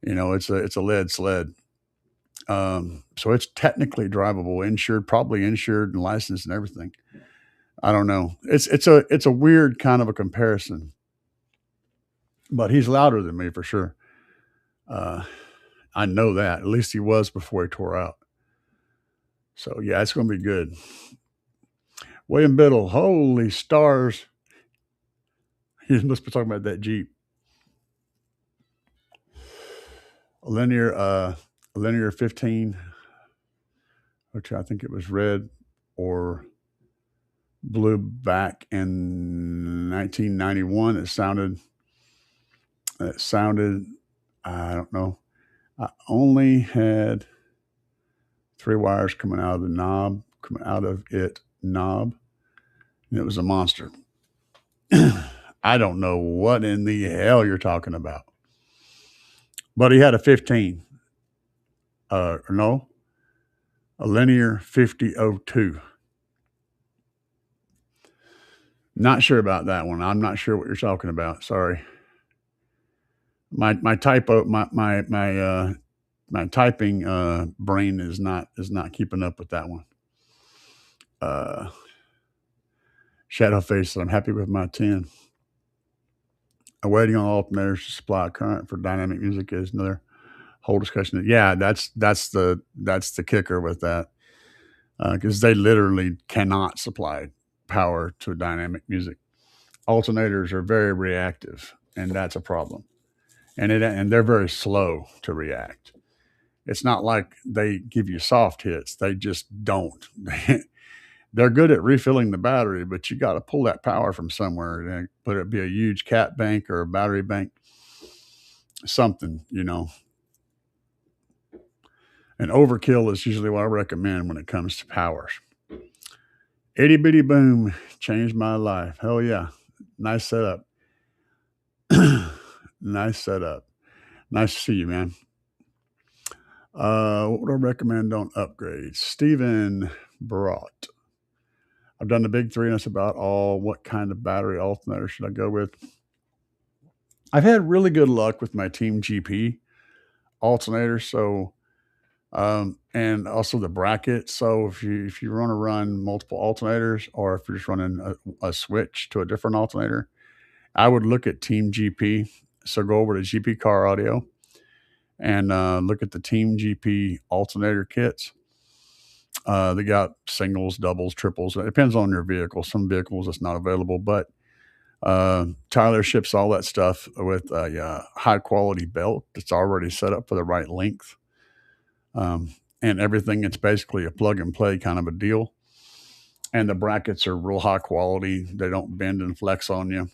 It's a lead sled. So it's technically drivable, insured, probably insured and licensed and everything. I don't know. It's a weird kind of a comparison, but he's louder than me for sure. Uh, I know that. At least he was before he tore out. So yeah, it's going to be good. William Biddle, holy stars! He must be talking about that Jeep. A linear 15, which I think it was red or blue back in 1991. It sounded, I don't know. I only had three wires coming out of the knob, coming out of it knob, and it was a monster. I don't know what in the hell you're talking about. But he had a 15. No, a linear 5002. Not sure about that one. I'm not sure what you're talking about. Sorry. My typo my typing brain is not keeping up with that one. Uh, Shadow face. I'm happy with my 10. Waiting on alternators to supply current for dynamic music is another whole discussion. Yeah, that's the kicker with that because they literally cannot supply power to dynamic music. Alternators are very reactive, and that's a problem. And they're very slow to react. It's not like they give you soft hits; they just don't. They're good at refilling the battery, but you got to pull that power from somewhere. Whether it be a huge cat bank or a battery bank, something. And overkill is usually what I recommend when it comes to powers. Itty bitty boom changed my life. Hell yeah. Nice setup. Nice setup. Nice to see you, man. What would I recommend on upgrades? Stephen brought. I've done the big three, and that's about all. What kind of battery alternator should I go with? I've had really good luck with my Team GP alternator. So, and also the bracket. So if you want to run multiple alternators, or if you're just running a switch to a different alternator, I would look at Team GP. So go over to GP Car Audio and look at the Team GP alternator kits. They got singles, doubles, triples. It depends on your vehicle. Some vehicles it's not available, but Tyler ships all that stuff with a high quality belt that's already set up for the right length. And everything, it's basically a plug and play kind of a deal. And the brackets are real high quality. They don't bend and flex on you.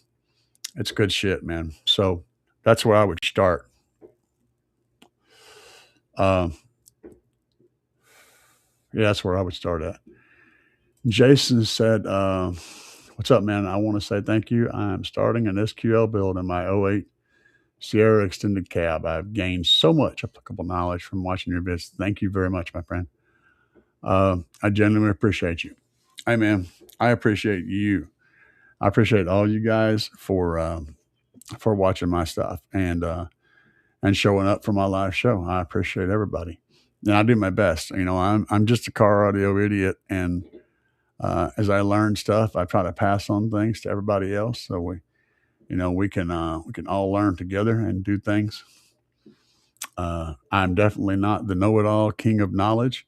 It's good shit, man. So that's where I would start. Yeah, that's where I would start at. Jason said, what's up, man? I want to say thank you. I'm starting an SQL build in my '08 Sierra extended cab. I've gained so much applicable knowledge from watching your vids. Thank you very much, my friend. I genuinely appreciate you. Hey, man, I appreciate you. I appreciate all you guys for watching my stuff and showing up for my live show. I appreciate everybody, and I do my best. You know, I'm just a car audio idiot, and as I learn stuff, I try to pass on things to everybody else, so we can all learn together and do things. I'm definitely not the know-it-all king of knowledge,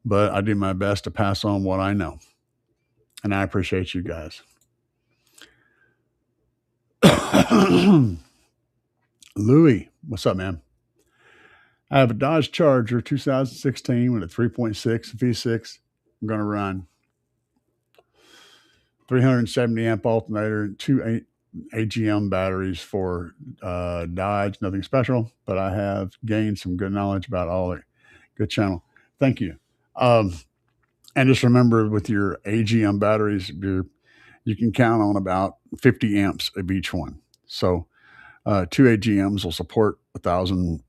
but I do my best to pass on what I know, and I appreciate you guys. Louis, what's up, man? I have a Dodge Charger 2016 with a 3.6 V6. I'm going to run 370 amp alternator and two AGM batteries for Dodge. Nothing special, but I have gained some good knowledge about all it. Good channel. Thank you. And just remember, with your AGM batteries, you can count on about 50 amps of each one. So two AGMs will support 1,000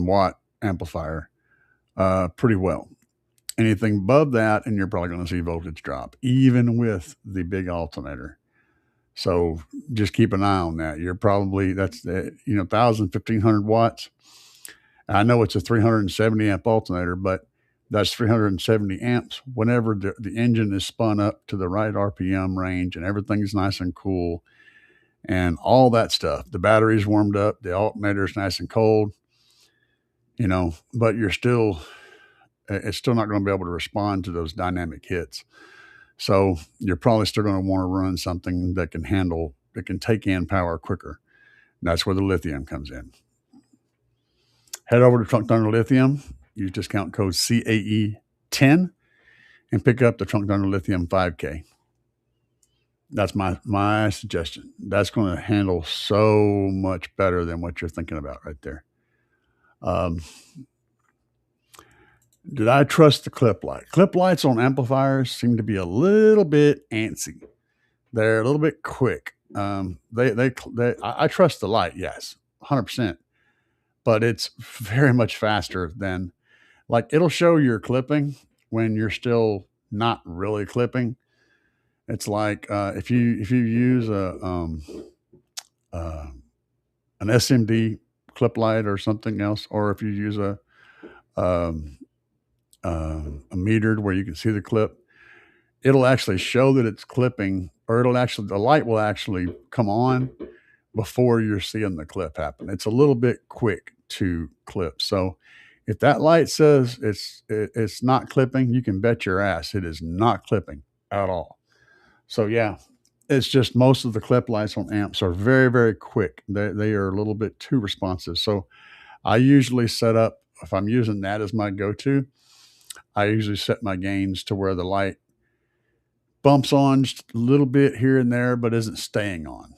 watt amplifier pretty well. Anything above that, and you're probably going to see voltage drop, even with the big alternator. So just keep an eye on that. That's 1,000, 1,500 watts. I know it's a 370 amp alternator, but that's 370 amps whenever the engine is spun up to the right RPM range and everything's nice and cool and all that stuff. The battery's warmed up, the alternator's nice and cold, but it's still not going to be able to respond to those dynamic hits. So you're probably still going to want to run something that can take in power quicker. And that's where the lithium comes in. Head over to Trunk Thunder Lithium, use discount code CAE10 and pick up the Trunk Thunder Lithium 5K. That's my suggestion. That's going to handle so much better than what you're thinking about right there. Did I trust the clip light? Clip lights on amplifiers seem to be a little bit antsy. They're a little bit quick. I trust the light, yes, 100%. But it's very much faster than, like, it'll show you're clipping when you're still not really clipping. It's like if you use an SMD clip light or something else, or if you use a metered where you can see the clip, it'll actually show that it's clipping, or the light will actually come on before you're seeing the clip happen. It's a little bit quick to clip. So if that light says it's not clipping, you can bet your ass it is not clipping at all. So yeah, it's just most of the clip lights on amps are very, very quick. They are a little bit too responsive. So I usually set up, if I'm using that as my go-to, I usually set my gains to where the light bumps on just a little bit here and there, but isn't staying on.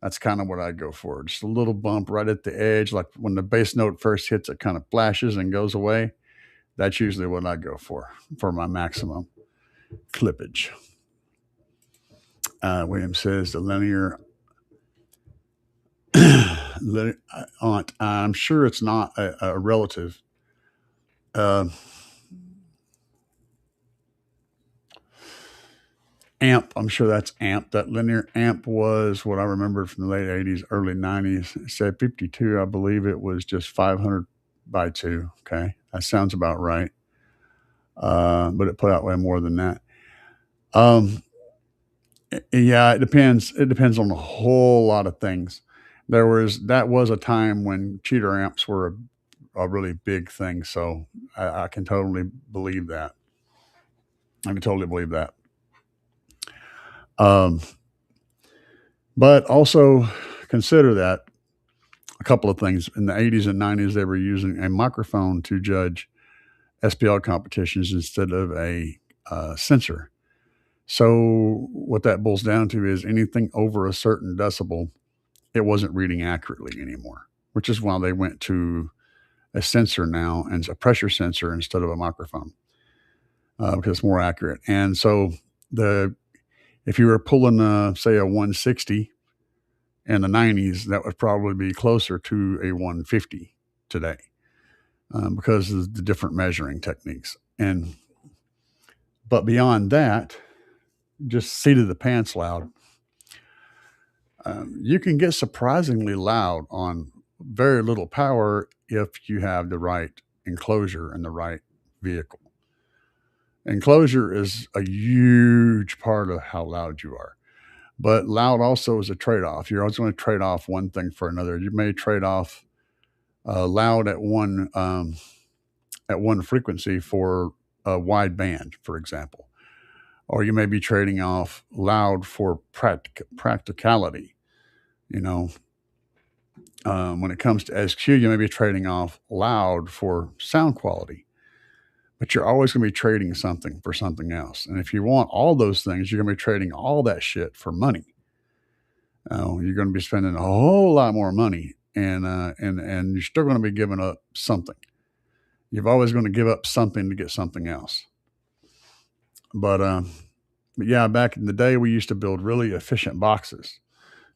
That's kind of what I go for. Just a little bump right at the edge. Like when the bass note first hits, it kind of flashes and goes away. That's usually what I go for my maximum clippage. William says the linear aunt. I'm sure it's not a relative. Amp, I'm sure that's amp. That linear amp was what I remember from the late 80s, early 90s. It said 52. I believe it was just 500 by 2. Okay. That sounds about right. But it put out way more than that. Yeah, it depends. It depends on a whole lot of things. That was a time when cheater amps were a really big thing. So I can totally believe that. But also consider that a couple of things. In the 80s and 90s, they were using a microphone to judge SPL competitions instead of a sensor. So what that boils down to is anything over a certain decibel, it wasn't reading accurately anymore, which is why they went to a sensor now, and a pressure sensor instead of a microphone. because it's more accurate. And so if you were pulling, say, a 160 in the 90s, that would probably be closer to a 150 today, because of the different measuring techniques. But beyond that, just seat of the pants loud. You can get surprisingly loud on very little power if you have the right enclosure and the right vehicle. Enclosure is a huge part of how loud you are, but loud also is a trade-off. You're always going to trade off one thing for another. You may trade off loud at one frequency for a wide band, for example, or you may be trading off loud for practicality. When it comes to SQ, you may be trading off loud for sound quality, but you're always going to be trading something for something else. And if you want all those things, you're going to be trading all that shit for money. You're going to be spending a whole lot more money, and you're still going to be giving up something. You're always going to give up something to get something else. But yeah, back in the day, we used to build really efficient boxes.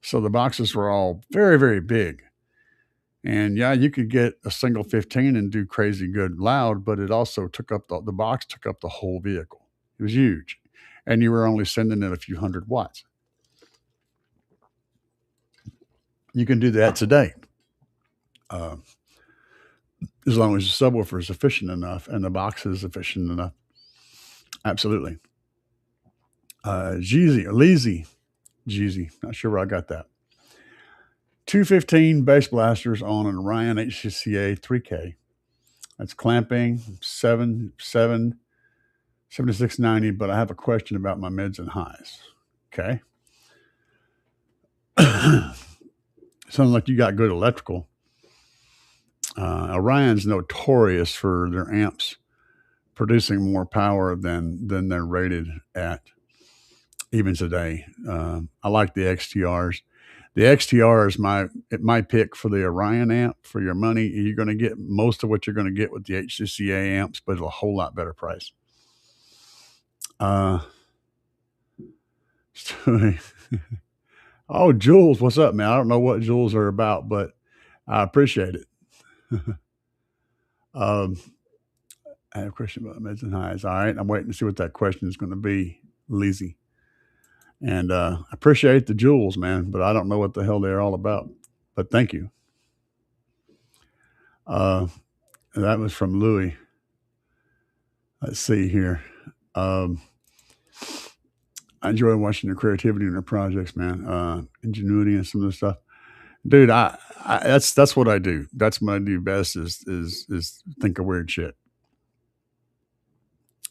So the boxes were all very, very big. And yeah, you could get a single 15 and do crazy good loud, but it also took up the box took up the whole vehicle. It was huge. And you were only sending in a few hundred watts. You can do that today. As long as the subwoofer is efficient enough and the box is efficient enough. Absolutely. Jeezy, not sure where I got that. 215 bass blasters on an Orion HCCA 3K. That's clamping 7690, but I have a question about my mids and highs. Okay. Sounds like you got good electrical. Orion's notorious for their amps producing more power than they're rated at even today. I like the XTRs. The XTR is my pick for the Orion amp. For your money, you're going to get most of what you're going to get with the HCCA amps, but at a whole lot better price. Oh, Jules, what's up, man? I don't know what Jules are about, but I appreciate it. I have a question about mids and highs. All right, I'm waiting to see what that question is going to be, Lizzie. And I appreciate the jewels, man, but I don't know what the hell they're all about. But thank you. That was from Louis. Let's see here. I enjoy watching the creativity in their projects, man. Ingenuity and some of the stuff. Dude, that's what I do. That's what I do best is think of weird shit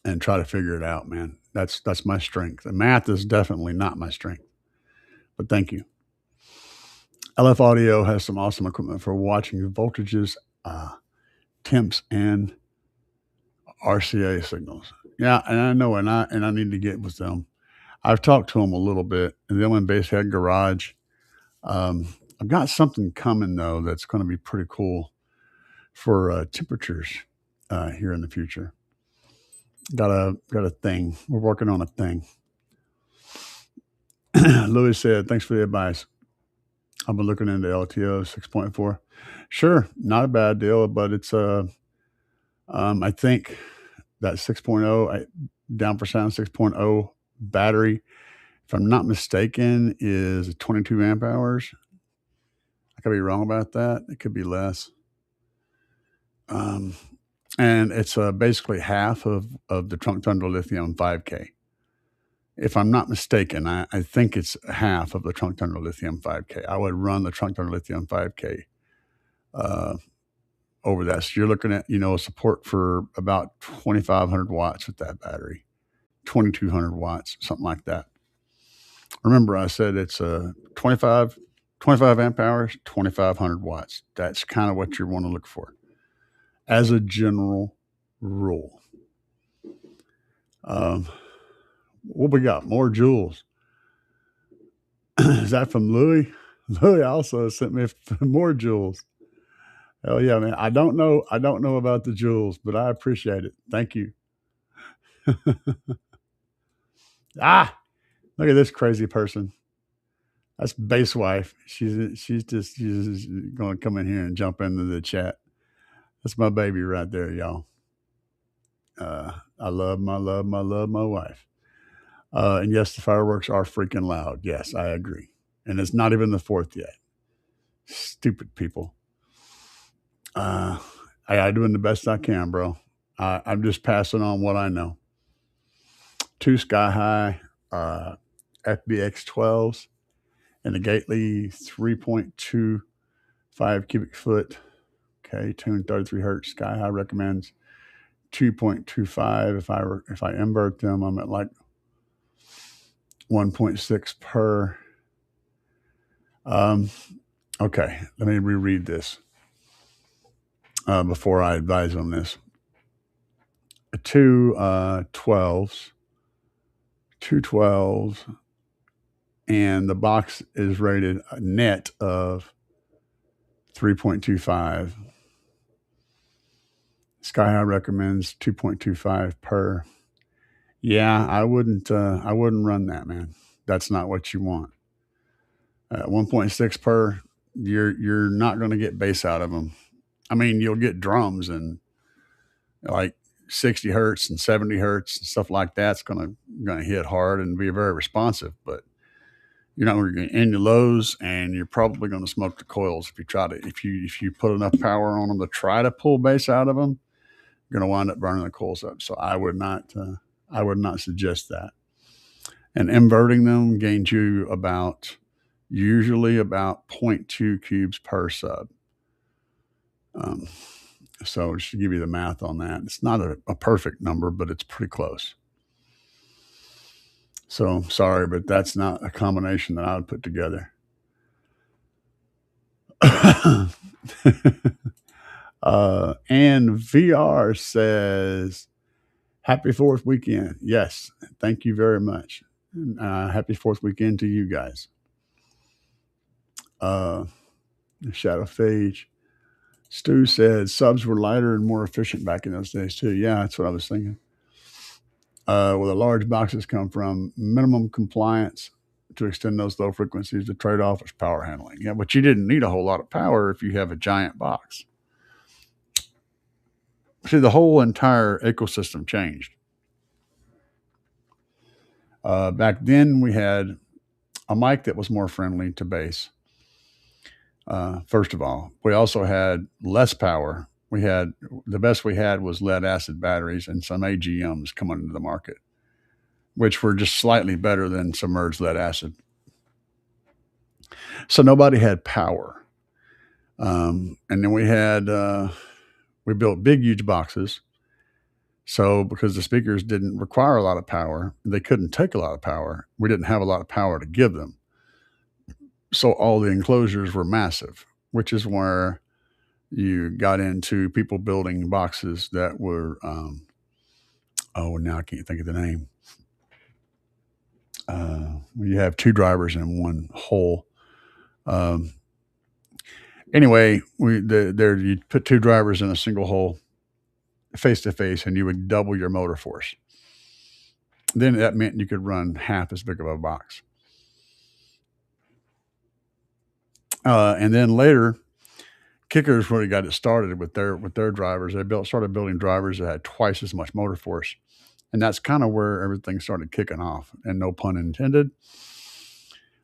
and try to figure it out, man. That's my strength. And math is definitely not my strength. But thank you. LF Audio has some awesome equipment for watching voltages, temps, and RCA signals. Yeah, and I know, and I need to get with them. I've talked to them a little bit. And them in Basehead Garage. I've got something coming though that's going to be pretty cool for temperatures here in the future. Got a thing. We're working on a thing. Louis said, "Thanks for the advice. I've been looking into LTO 6.4. Sure, not a bad deal, but it's I think that 6.0 down for sound 6.0 battery, if I'm not mistaken, is 22 amp hours. I could be wrong about that. It could be less. And it's basically half of the Trunk Thunder Lithium 5K. If I'm not mistaken, I think it's half of the Trunk Thunder Lithium 5K. I would run the Trunk Thunder Lithium 5K over that. So you're looking at, support for about 2,500 watts with that battery, 2,200 watts, something like that. Remember, I said it's 25 amp hours, 2,500 watts. That's kind of what you want to look for as a general rule. What we got? More jewels. Is that from Louis? Louis also sent me more jewels. Hell yeah, man. I don't know about the jewels, but I appreciate it. Thank you. Ah, look at this crazy person. That's Base Wife. She's just going to come in here and jump into the chat. That's my baby right there, y'all. I love my wife. And yes, the fireworks are freaking loud. Yes, I agree. And it's not even the 4th yet. Stupid people. I'm doing the best I can, bro. I'm just passing on what I know. 2 Sky High FBX 12s and a Gately 3.25 cubic foot. Okay, tuned 33 hertz. Sky High recommends 2.25. If I invert them, I'm at like 1.6 per. Okay, let me reread this before I advise on this. 2 12s, and the box is rated a net of 3.25. Sky High recommends 2.25 per. Yeah, I wouldn't run that, man. That's not what you want. 1.6 per, you're not going to get bass out of them. I mean, you'll get drums and like 60 hertz and 70 hertz and stuff like that's going to hit hard and be very responsive, but you're not going to get any lows, and you're probably going to smoke the coils if you try to. If you put enough power on them to try to pull bass out of them, you're going to wind up burning the coils up. So I would not suggest that. And inverting them gains you usually about 0.2 cubes per sub. So just to give you the math on that, it's not a perfect number, but it's pretty close. So sorry, but that's not a combination that I would put together. And VR says, happy 4th weekend. Yes, thank you very much. Happy 4th weekend to you guys. Shadow Phage. Stu said subs were lighter and more efficient back in those days too. Yeah, that's what I was thinking. Where the large boxes come from, minimum compliance to extend those low frequencies. The trade-off is power handling. Yeah, but you didn't need a whole lot of power if you have a giant box. See, the whole entire ecosystem changed. Back then, we had a mic that was more friendly to bass. First of all, we also had less power. The best we had was lead acid batteries and some AGMs coming into the market, which were just slightly better than submerged lead acid. So nobody had power. And then we built big, huge boxes. So because the speakers didn't require a lot of power, they couldn't take a lot of power. We didn't have a lot of power to give them. So all the enclosures were massive, which is where you got into people building boxes that were, now I can't think of the name. When you have 2 drivers in one hole. Anyway, you put 2 drivers in a single hole face to face, and you would double your motor force. Then that meant you could run half as big of a box. And then later, Kickers really got it started with their drivers. They started building drivers that had twice as much motor force, and that's kind of where everything started kicking off. And no pun intended.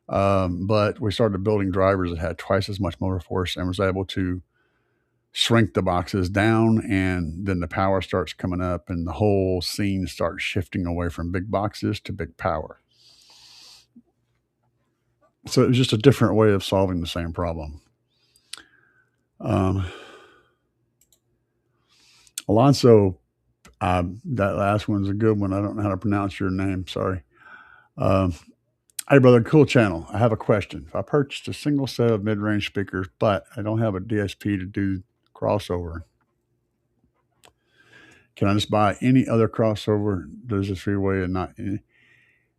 But we started building drivers that had twice as much motor force and was able to shrink the boxes down, and then the power starts coming up, and the whole scene starts shifting away from big boxes to big power. So it was just a different way of solving the same problem. Alonso, that last one's a good one. I don't know how to pronounce your name. Sorry. Hey, brother, cool channel. I have a question. If I purchased a single set of mid-range speakers, but I don't have a DSP to do crossover, can I just buy any other crossover? Does this freeway and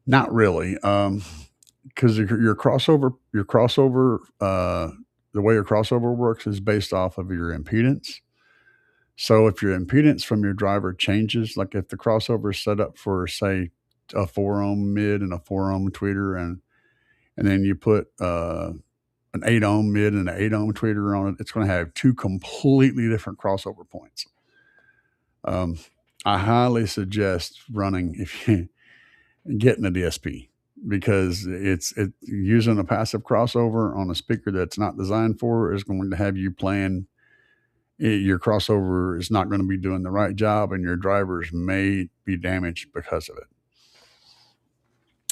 not really? Because your crossover, the way your crossover works is based off of your impedance. So if your impedance from your driver changes, like if the crossover is set up for, say, a 4 ohm mid and a 4 ohm tweeter, and then you put an 8 ohm mid and an 8 ohm tweeter on it, it's going to have two completely different crossover points. I highly suggest running if you getting a DSP, because it's using a passive crossover on a speaker that's not designed for is going to have you playing. Your crossover is not going to be doing the right job, and your drivers may be damaged because of it.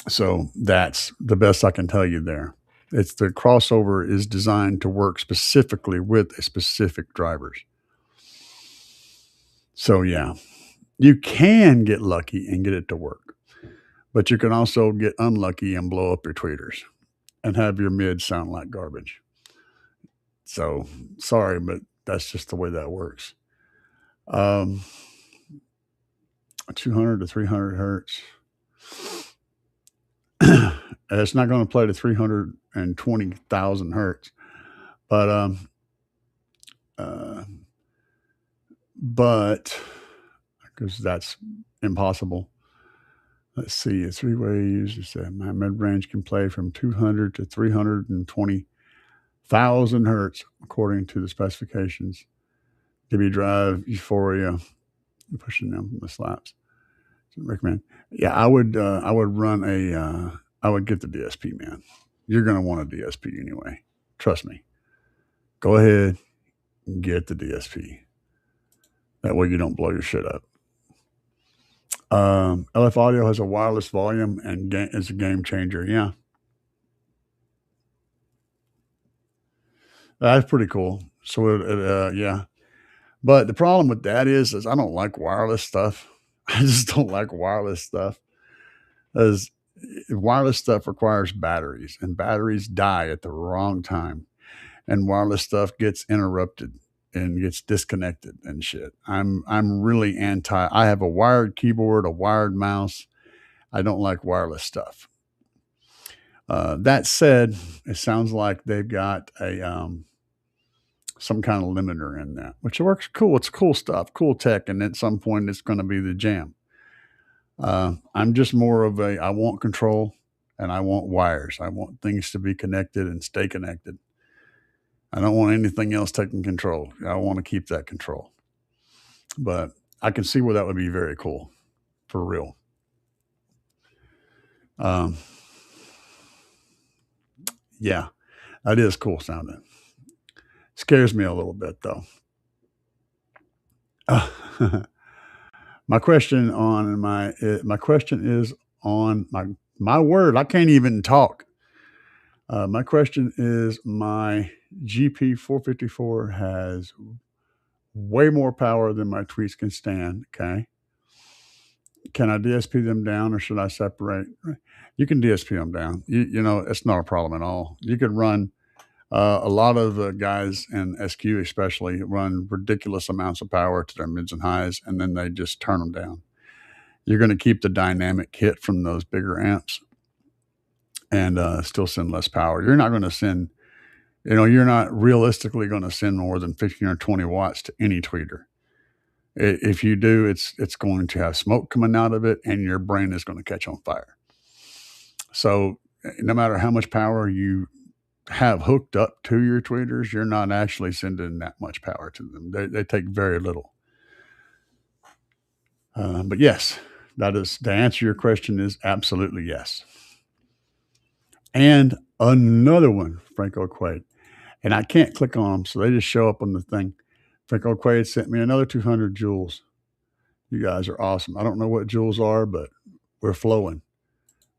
So that's the best I can tell you there. It's the crossover is designed to work specifically with a specific drivers. So yeah, you can get lucky and get it to work, but you can also get unlucky and blow up your tweeters and have your mids sound like garbage. So sorry, but that's just the way that works. 200 to 300 hertz. It's not going to play to 320,000 hertz, but because that's impossible. Let's see, a three-way user said my mid-range can play from 200 to 320,000 hertz according to the specifications. DB drive Euphoria, pushing them from the slaps. So recommend. Yeah, I would run I would get the DSP, man. You're going to want a DSP anyway. Trust me. Go ahead and get the DSP. That way you don't blow your shit up. LF Audio has a wireless volume and is a game changer. Yeah. That's pretty cool. So, yeah. But the problem with that is I don't like wireless stuff. I just don't like wireless stuff. As wireless stuff requires batteries, and batteries die at the wrong time, and wireless stuff gets interrupted and gets disconnected and shit. I'm really anti. I have a wired keyboard, a wired mouse. I don't like wireless stuff. That said, it sounds like they've got a some kind of limiter in that, which works cool. It's cool stuff, cool tech, and at some point it's going to be the jam. I'm just more of I want control, and I want wires. I want things to be connected and stay connected. I don't want anything else taking control. I want to keep that control. But I can see where that would be very cool, for real. Yeah, that is cool sounding. Scares me a little bit though. My question is on my word. I can't even talk. My question is my GP 454 has way more power than my tweets can stand. Okay. Can I DSP them down, or should I separate? You can DSP them down. You know, it's not a problem at all. You could run a lot of guys in SQ especially run ridiculous amounts of power to their mids and highs, and then they just turn them down. You're going to keep the dynamic hit from those bigger amps and still send less power. You're not going to send, you're not realistically going to send more than 15 or 20 watts to any tweeter. If you do, it's going to have smoke coming out of it, and your brain is going to catch on fire. So no matter how much power you have hooked up to your tweeters, you're not actually sending that much power to them. They take very little. But yes, that is the answer. Your question is absolutely yes. And another one, Franco Quaid, and I can't click on them, so they just show up on the thing. Franco Quaid sent me another 200 joules. You guys are awesome. I don't know what joules are, but we're flowing.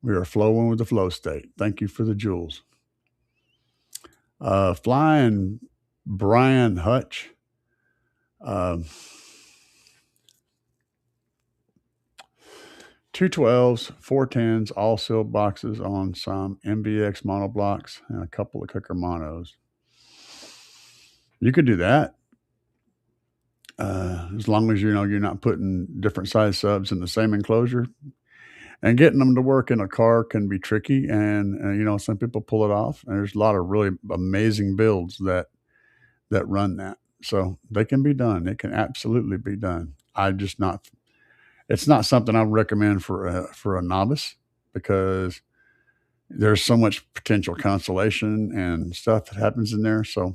We are flowing with the flow state. Thank you for the joules. Flying Brian Hutch. 212s, 410s, all sealed boxes on some MVX monoblocks and a couple of Kicker monos. You could do that. As long as you're not putting different size subs in the same enclosure. And getting them to work in a car can be tricky, and some people pull it off. And there's a lot of really amazing builds that run that. So they can be done. It can absolutely be done. It's not something I would recommend for a novice because there's so much potential consolation and stuff that happens in there. So,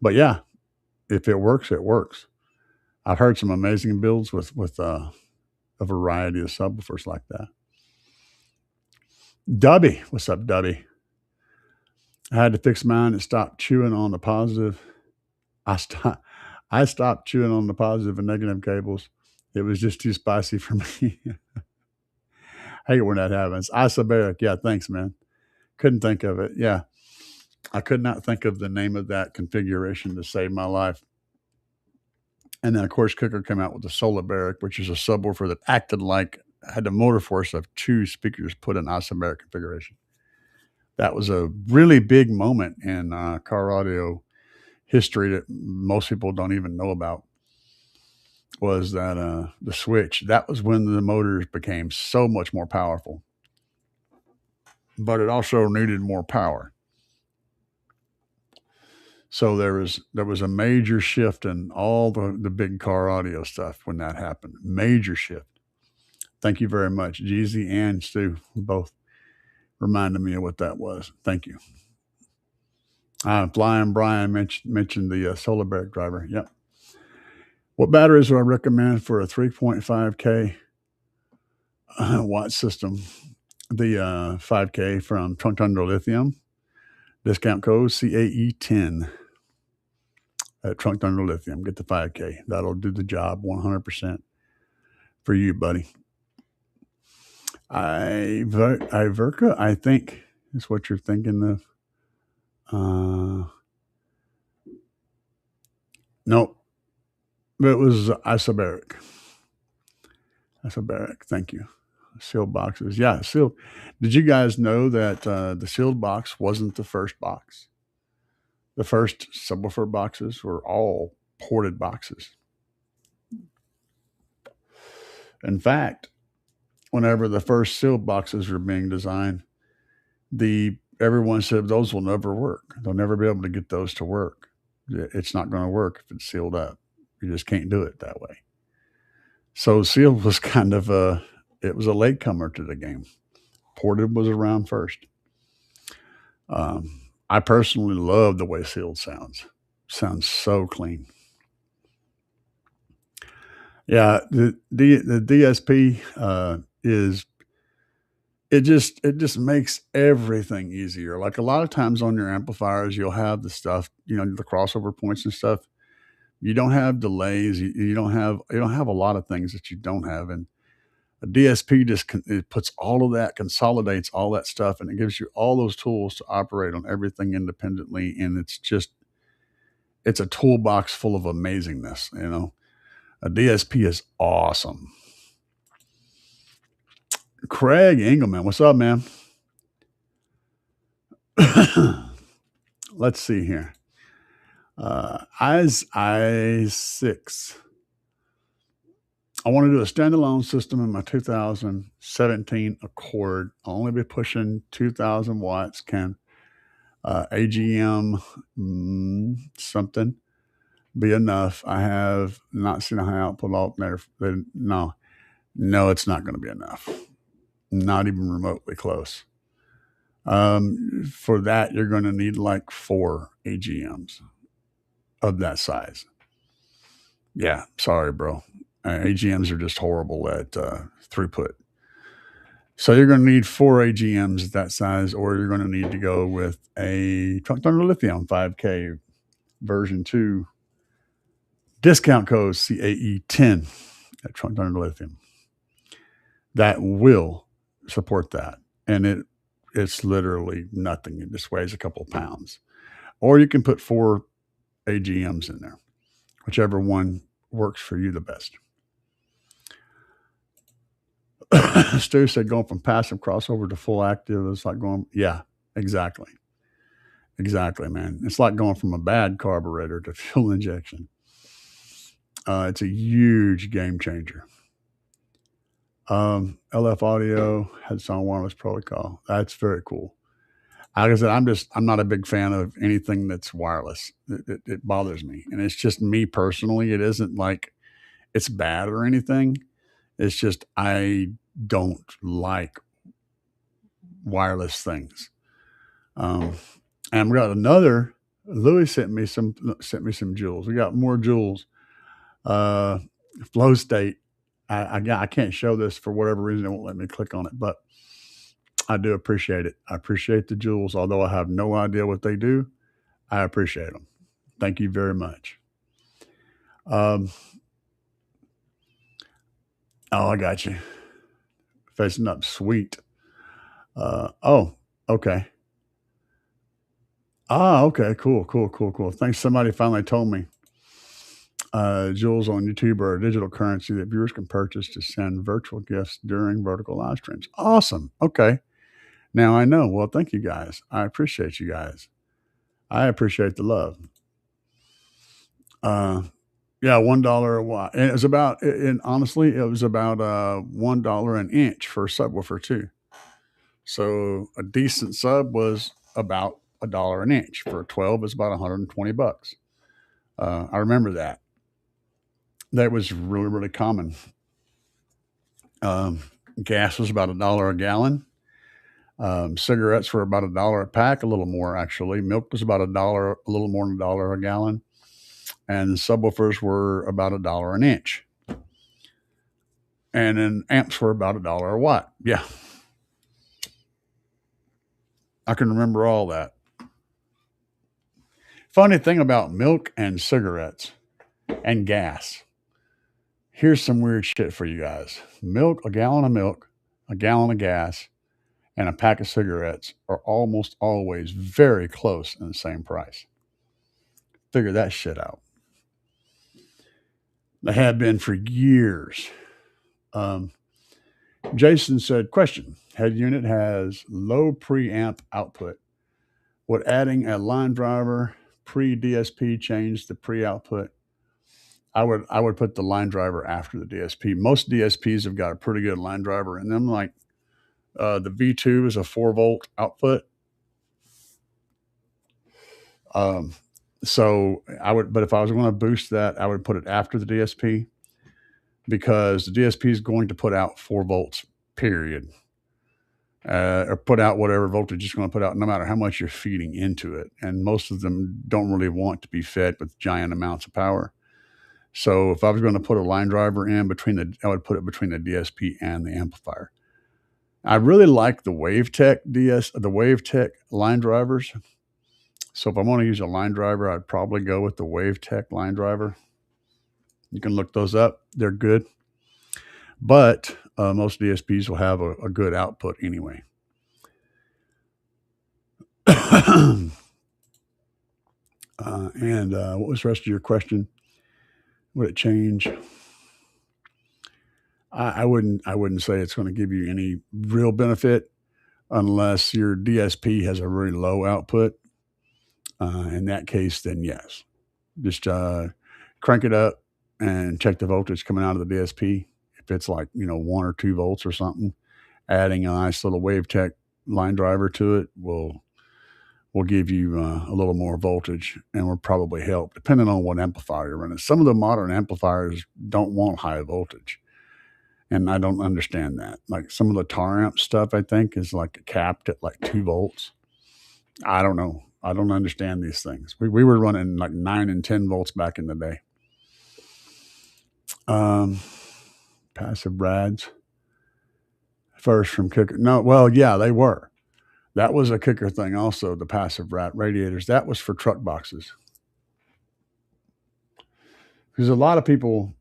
but yeah, if it works, it works. I've heard some amazing builds with a variety of subwoofers like that. Dubby, what's up, Dubby? I had to fix mine and stop chewing on the positive. I stopped. I stopped chewing on the positive and negative cables. It was just too spicy for me. I hate when that happens. Isobaric, yeah, thanks, man. Couldn't think of it. Yeah, I could not think of the name of that configuration to save my life. And then, of course, Cooker came out with the Solibaric, which is a subwoofer that acted like had the motor force of two speakers put in isobaric configuration. That was a really big moment in car audio history that most people don't even know about. Was that the switch? That was when the motors became so much more powerful, but it also needed more power. So there was a major shift in all the big car audio stuff when that happened. Major shift. Thank you very much, Jeezy and Stu, both reminded me of what that was. Thank you. Flying Brian mentioned the Solibaric driver. Yep. What batteries do I recommend for a 3.5K watt system? The 5K from Trunk Thunder Lithium. Discount code CAE10 at Trunk Thunder Lithium. Get the 5K. That'll do the job 100% for you, buddy. Iverca, I think is what you're thinking of. Nope. It was isobaric. Isobaric. Thank you. Sealed boxes. Yeah, sealed. Did you guys know that the sealed box wasn't the first box? The first subwoofer boxes were all ported boxes. In fact, whenever the first sealed boxes were being designed, everyone said those will never work. They'll never be able to get those to work. It's not going to work if it's sealed up. You just can't do it that way. So sealed was kind of it was a latecomer to the game. Ported was around first. I personally love the way sealed sounds. Sounds so clean. Yeah, the DSP is it just makes everything easier. Like a lot of times on your amplifiers, you'll have the stuff, the crossover points and stuff. You don't have delays. You don't have a lot of things that you don't have. And a DSP it puts all of that, consolidates all that stuff, and it gives you all those tools to operate on everything independently. And it's a toolbox full of amazingness. A DSP is awesome. Craig Engelman, what's up, man? Let's see here. I6. I want to do a standalone system in my 2017 Accord. I'll only be pushing 2,000 watts. Can AGM something be enough? I have not seen a high output alternator. No, it's not going to be enough. Not even remotely close. For that, you're going to need like 4 AGMs of that size. Yeah, sorry, bro. AGMs are just horrible at throughput. So you're going to need 4 AGMs at that size, or you're going to need to go with a Trunk Thunder Lithium 5K version 2. Discount code CAE10 at Trunk Thunder Lithium. That will support that. And it's literally nothing. It just weighs a couple of pounds. Or you can put 4 AGMs in there, whichever one works for you the best. Stu said going from passive crossover to full active is like going, yeah, exactly. Exactly, man. It's like going from a bad carburetor to fuel injection. It's a huge game changer. LF Audio had its own wireless protocol. That's very cool. Like I said, I'm not a big fan of anything that's wireless. It bothers me, and it's just me personally. It isn't like it's bad or anything. It's just I don't like wireless things. Um, and we got another. Louis sent me some jewels. We got more jewels. Uh, Flow State. I can't show this for whatever reason. It won't let me click on it, but I do appreciate it. I appreciate the jewels, although I have no idea what they do. I appreciate them. Thank you very much. Um, oh, I got you. Facing up, sweet. Oh, okay. Ah, okay, cool. Thanks. Somebody finally told me. Jewels on YouTube are a digital currency that viewers can purchase to send virtual gifts during vertical live streams. Awesome. Okay. Now I know. Well, thank you guys. I appreciate you guys. I appreciate the love. Uh, yeah, $1 a watt. And it was about, and honestly, it was about $1 an inch for a subwoofer too. So a decent sub was about $1 an inch. For a 12, it's about 120 bucks. I remember that. That was really, really common. Gas was about $1 a gallon. Cigarettes were about $1 a pack, a little more actually. Milk was about $1, a little more than $1 a gallon. And subwoofers were about $1 an inch. And then amps were about $1 a watt. Yeah. I can remember all that. Funny thing about milk and cigarettes and gas. Here's some weird shit for you guys. Milk, a gallon of milk, a gallon of gas, and a pack of cigarettes are almost always very close in the same price. Figure that shit out. They have been for years. Jason said, question, head unit has low preamp output. Would adding a line driver pre-DSP change the pre-output? I would put the line driver after the DSP. Most DSPs have got a pretty good line driver in them. Like the V2 is a 4-volt output. So but if I was going to boost that, I would put it after the DSP, because the DSP is going to put out 4 volts, period. Or put out whatever voltage it's going to put out, no matter how much you're feeding into it. And most of them don't really want to be fed with giant amounts of power. So if I was going to put a line driver in I would put it between the DSP and the amplifier. I really like the WaveTech line drivers. So if I want to use a line driver, I'd probably go with the WaveTech line driver. You can look those up. They're good. But most DSPs will have a good output anyway. And what was the rest of your question? Would it change? I wouldn't say it's going to give you any real benefit unless your DSP has a really low output. In that case, then yes. Just crank it up and check the voltage coming out of the DSP. If it's like 1 or 2 volts or something, adding a nice little WaveTech line driver to it will give you a little more voltage and will probably help, depending on what amplifier you're running. Some of the modern amplifiers don't want high voltage, and I don't understand that. Like some of the tar amp stuff, I think, is like capped at like 2 volts. I don't know. I don't understand these things. We were running like 9 and 10 volts back in the day. Passive rads. First from Kicker. No, well, yeah, they were. That was a Kicker thing also, the passive radiators. That was for truck boxes. Because a lot of people,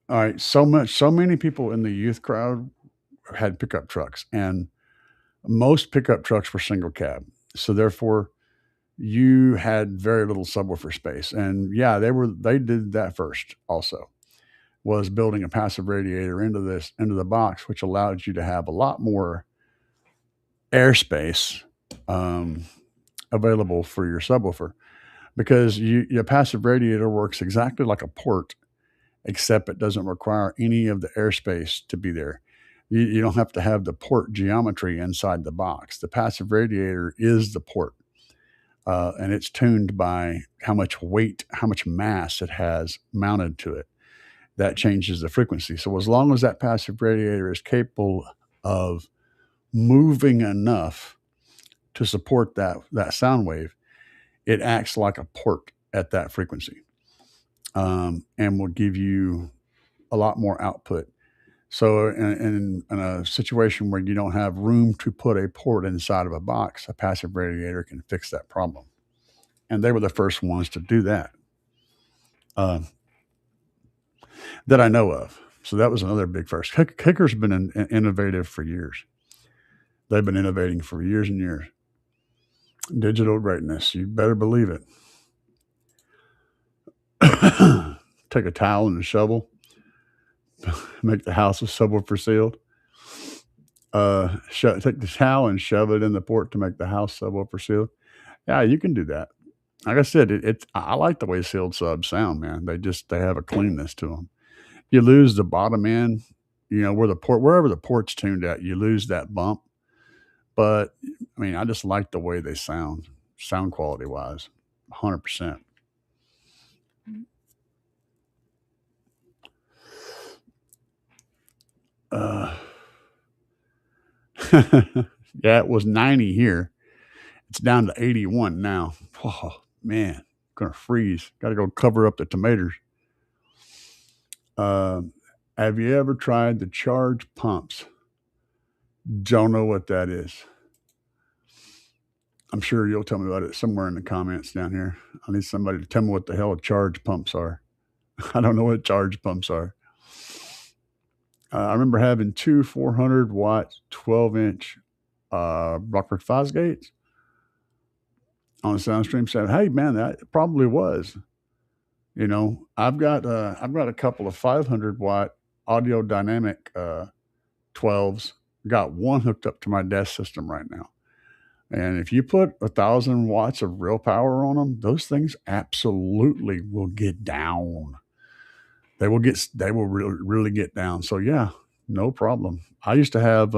all right, so many people in the youth crowd had pickup trucks, and most pickup trucks were single cab. So therefore, you had very little subwoofer space. And yeah, they did that first also, was building a passive radiator into the box, which allowed you to have a lot more airspace available for your subwoofer, because your passive radiator works exactly like a port, except it doesn't require any of the airspace to be there. You don't have to have the port geometry inside the box. The passive radiator is the port, and it's tuned by how much weight, how much mass it has mounted to it. That changes the frequency. So as long as that passive radiator is capable of moving enough to support that sound wave, it acts like a port at that frequency, and will give you a lot more output. So in a situation where you don't have room to put a port inside of a box, a passive radiator can fix that problem. And they were the first ones to do that, uh, that I know of. So that was another big first. Kicker's been innovative for years. They've been innovating for years and years. Digital greatness, you better believe it. Take a towel and a shovel, make the house a subwoofer sealed. Take the towel and shove it in the port to make the house subwoofer sealed. Yeah, you can do that. Like I said, I like the way sealed subs sound, man. They have a cleanness to them. You lose the bottom end, wherever the port's tuned at, you lose that bump. But I mean, I just like the way they sound quality wise, 100%. Yeah, it was 90 here. It's down to 81 now. Oh man, gonna freeze. Got to go cover up the tomatoes. Have you ever tried the charge pumps? Don't know what that is. I'm sure you'll tell me about it somewhere in the comments down here. I need somebody to tell me what the hell charge pumps are. I don't know what charge pumps are. I remember having two 400 watt, 12-inch Rockford Fosgates on the Soundstream. Said, "Hey man, that probably was." I've got a couple of 500 watt audio dynamic 12s. Got one hooked up to my desk system right now. And if you put 1,000 watts of real power on them, those things absolutely will get down. They will really, really get down. So yeah, no problem. I used to have,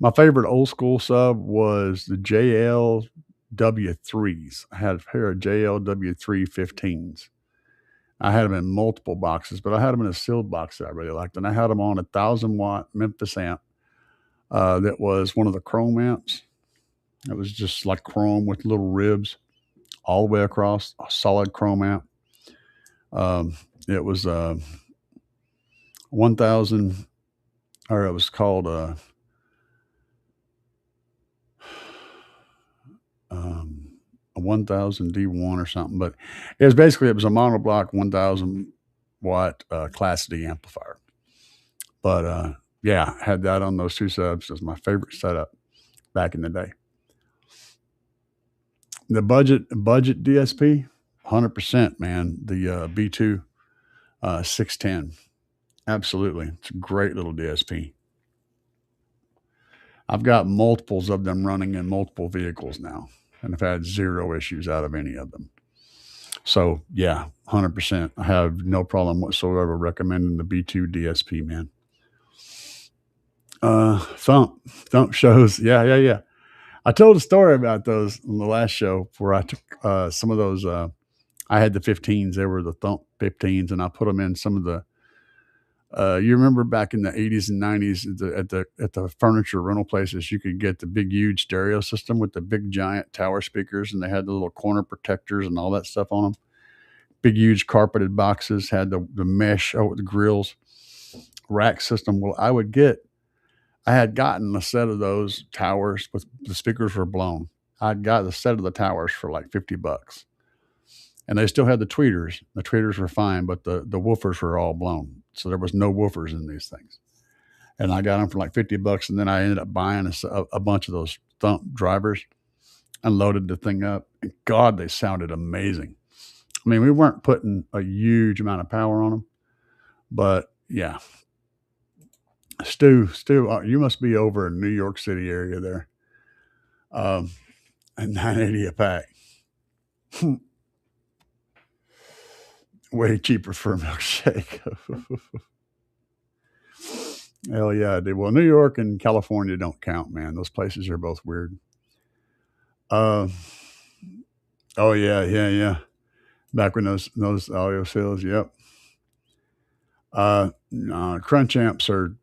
my favorite old school sub was the JLW3s. I had a pair of JLW3 15s. I had them in multiple boxes, but I had them in a sealed box that I really liked. And I had them on a 1,000-watt Memphis amp. That was one of the chrome amps. It was just like chrome with little ribs all the way across, a solid chrome amp. It was 1,000, or it was called a 1000 D1 or something, but it was a monoblock 1,000 watt Class D amplifier. But yeah, had that on those two subs. It was my favorite setup back in the day. The budget DSP, 100%, man. The B2 610, absolutely. It's a great little DSP. I've got multiples of them running in multiple vehicles now, and I've had zero issues out of any of them. So yeah, 100%. I have no problem whatsoever recommending the B2 DSP, man. Thump shows. Yeah. I told a story about those on the last show where I took some of those. I had the 15s. They were the Thump 15s, and I put them in some of the. You remember back in the 80s and 90s at the furniture rental places, you could get the big, huge stereo system with the big, giant tower speakers, and they had the little corner protectors and all that stuff on them. Big, huge carpeted boxes, had the mesh with the grills, rack system. Well, I had gotten a set of those towers with the speakers were blown. I'd got the set of the towers for like $50. And they still had the tweeters. The tweeters were fine, but the woofers were all blown. So there was no woofers in these things. And I got them for like $50. And then I ended up buying a bunch of those Thump drivers and loaded the thing up. And God, they sounded amazing. I mean, we weren't putting a huge amount of power on them, but yeah. Stu, you must be over in New York City area there. At $9.80 a pack. Way cheaper for a milkshake. Hell yeah, I did. Well, New York and California don't count, man. Those places are both weird. Uh, oh yeah, yeah, yeah. Back when those audio sales, yep. Crunch amps are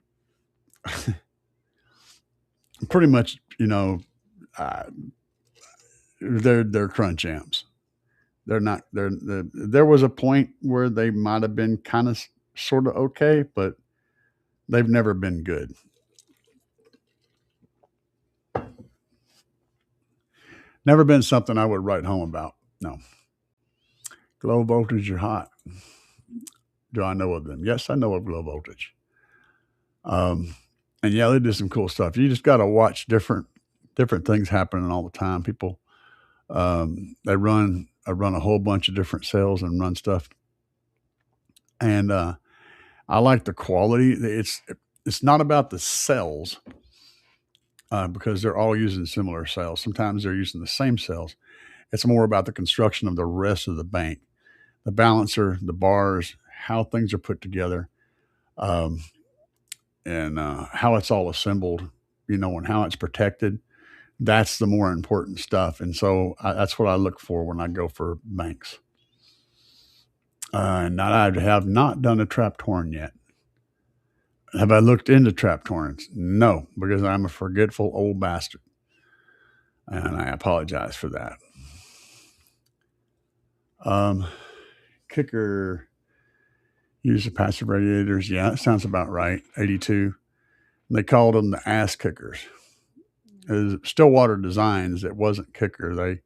pretty much, uh, they're crunch amps. They're not. There was a point where they might have been kind of sort of okay, but they've never been good. Never been something I would write home about. No. Low voltage or hot? Do I know of them? Yes, I know of low voltage. And yeah, they do some cool stuff. You just got to watch different things happening all the time. People, I run a whole bunch of different sales and run stuff, and I like the quality. It's not about the cells because they're all using similar cells. Sometimes they're using the same cells. It's more about the construction of the rest of the bank, the balancer, the bars, how things are put together, and how it's all assembled, and how it's protected. That's the more important stuff. And so that's what I look for when I go for banks. And I have not done a trap torn yet. Have I looked into trap torns? No, because I'm a forgetful old bastard. And I apologize for that. Kicker use the passive radiators. Yeah, that sounds about right. 82. They called them the ass kickers. It was Stillwater Designs. It wasn't Kicker.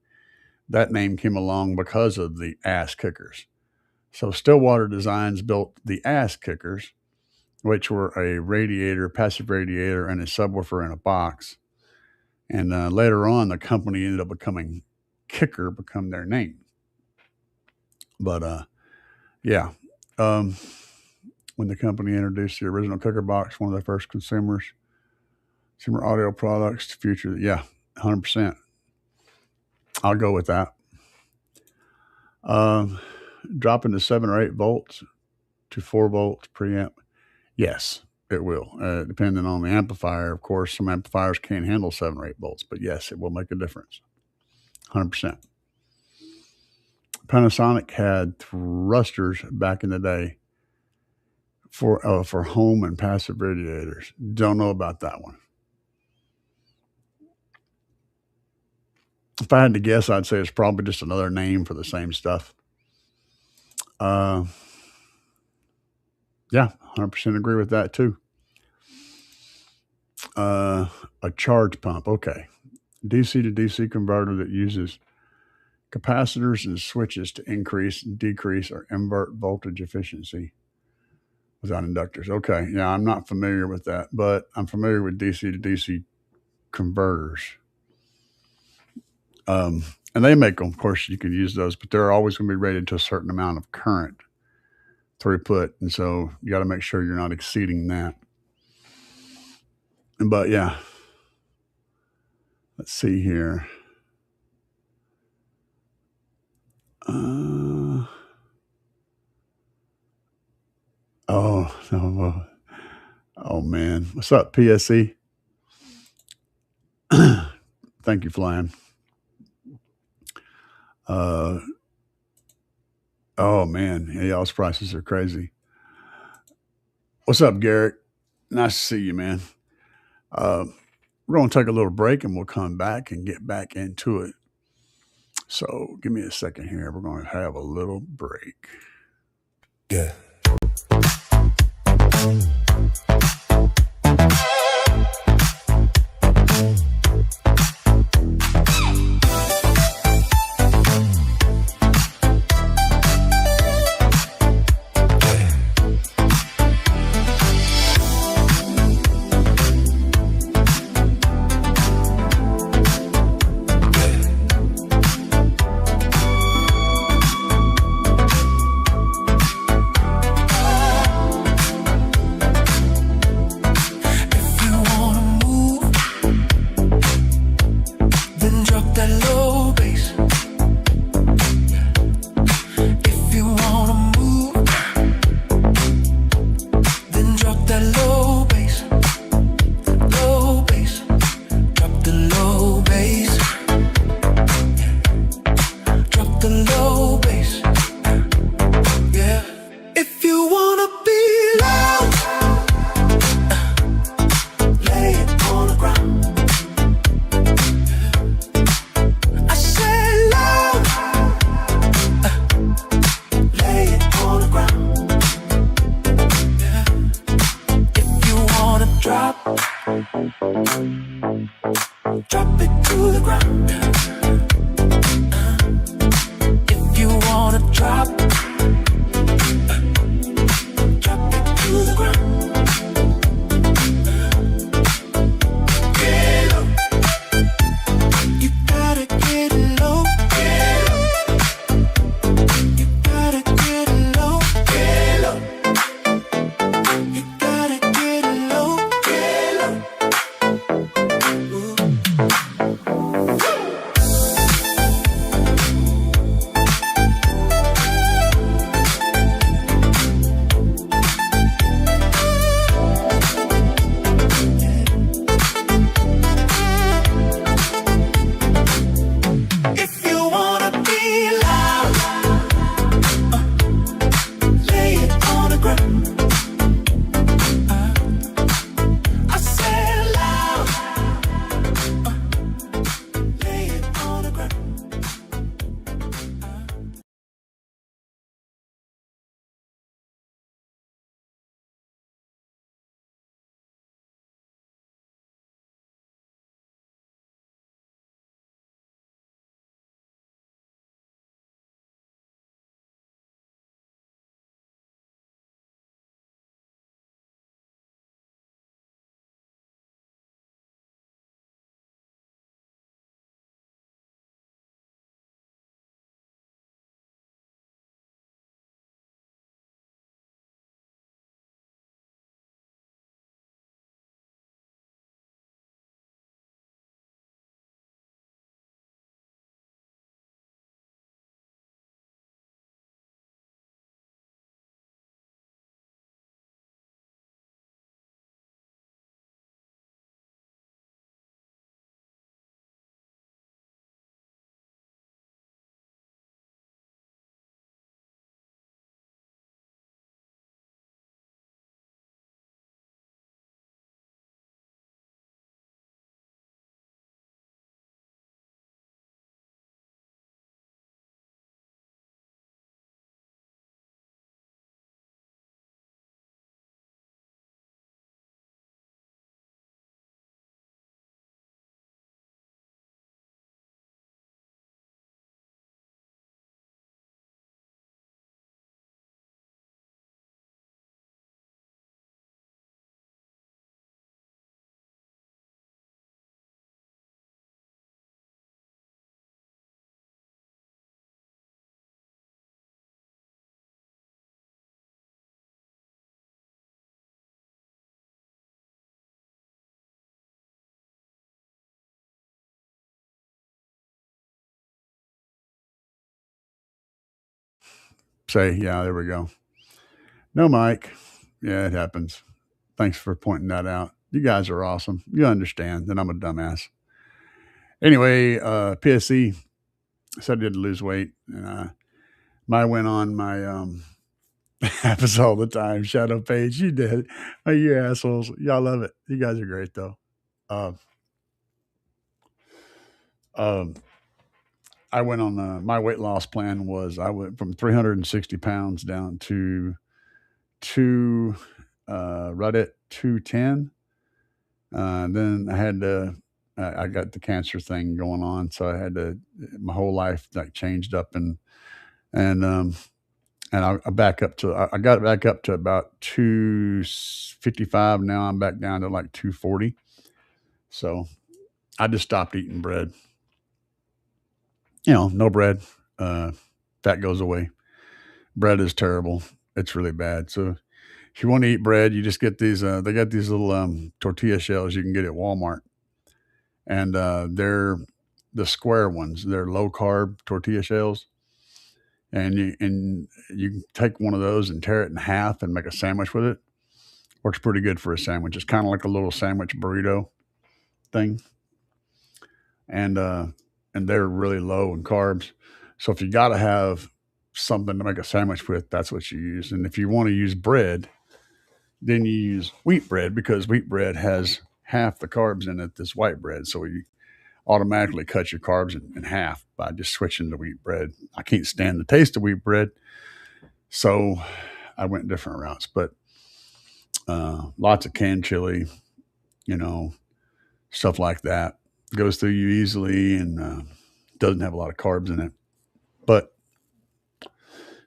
That name came along because of the ass kickers. So Stillwater Designs built the ass kickers, which were a radiator, passive radiator, and a subwoofer in a box. And later on, the company ended up becoming Kicker, become their name. But yeah, when the company introduced the original Kicker box, one of the first consumer audio products to future, yeah, 100%. I'll go with that. Dropping to 7 or 8 volts to 4 volts preamp. Yes, it will. Depending on the amplifier, of course, some amplifiers can't handle 7 or 8 volts, but yes, it will make a difference. 100%. Panasonic had thrusters back in the day for home and passive radiators. Don't know about that one. If I had to guess, I'd say it's probably just another name for the same stuff. Yeah, 100% agree with that too. A charge pump. Okay. DC to DC converter that uses capacitors and switches to increase, decrease, or invert voltage efficiency without inductors. Okay. Yeah, I'm not familiar with that, but I'm familiar with DC to DC converters. And they make them, of course, you can use those, but they're always going to be rated to a certain amount of current throughput. And so you got to make sure you're not exceeding that. But yeah, let's see here. Oh, no. Oh man. What's up, PSE? Thank you, Flying. Oh man, yeah, y'all's prices are crazy. What's up, Garrett? Nice to see you, man. We're going to take a little break and we'll come back and get back into it. So give me a second here. We're going to have a little break. Yeah. say, yeah, there we go. No, Mike. Yeah, it happens. Thanks for pointing that out. You guys are awesome. You understand that I'm a dumbass. Anyway, PSC said I did lose weight, and I went on my happens all the time. Shadow Page, you did. Oh, you assholes. Y'all love it. You guys are great though. Uh, um, I went on my weight loss plan was I went from 360 pounds down to right at 210. Then I had to. I got the cancer thing going on, so I had to. My whole life like changed up and I back up to. I got back up to about 255. Now I'm back down to like 240. So I just stopped eating bread. No bread. Fat goes away. Bread is terrible. It's really bad. So if you want to eat bread, you just get these. They got these little tortilla shells you can get at Walmart, and they're the square ones. They're low carb tortilla shells, and you can take one of those and tear it in half and make a sandwich with it. Works pretty good for a sandwich. It's kind of like a little sandwich burrito thing, and they're really low in carbs. So if you got to have something to make a sandwich with, that's what you use. And if you want to use bread, then you use wheat bread because wheat bread has half the carbs in it that's white bread. So you automatically cut your carbs in half by just switching to wheat bread. I can't stand the taste of wheat bread, so I went different routes. But lots of canned chili, stuff like that goes through you easily and doesn't have a lot of carbs in it. But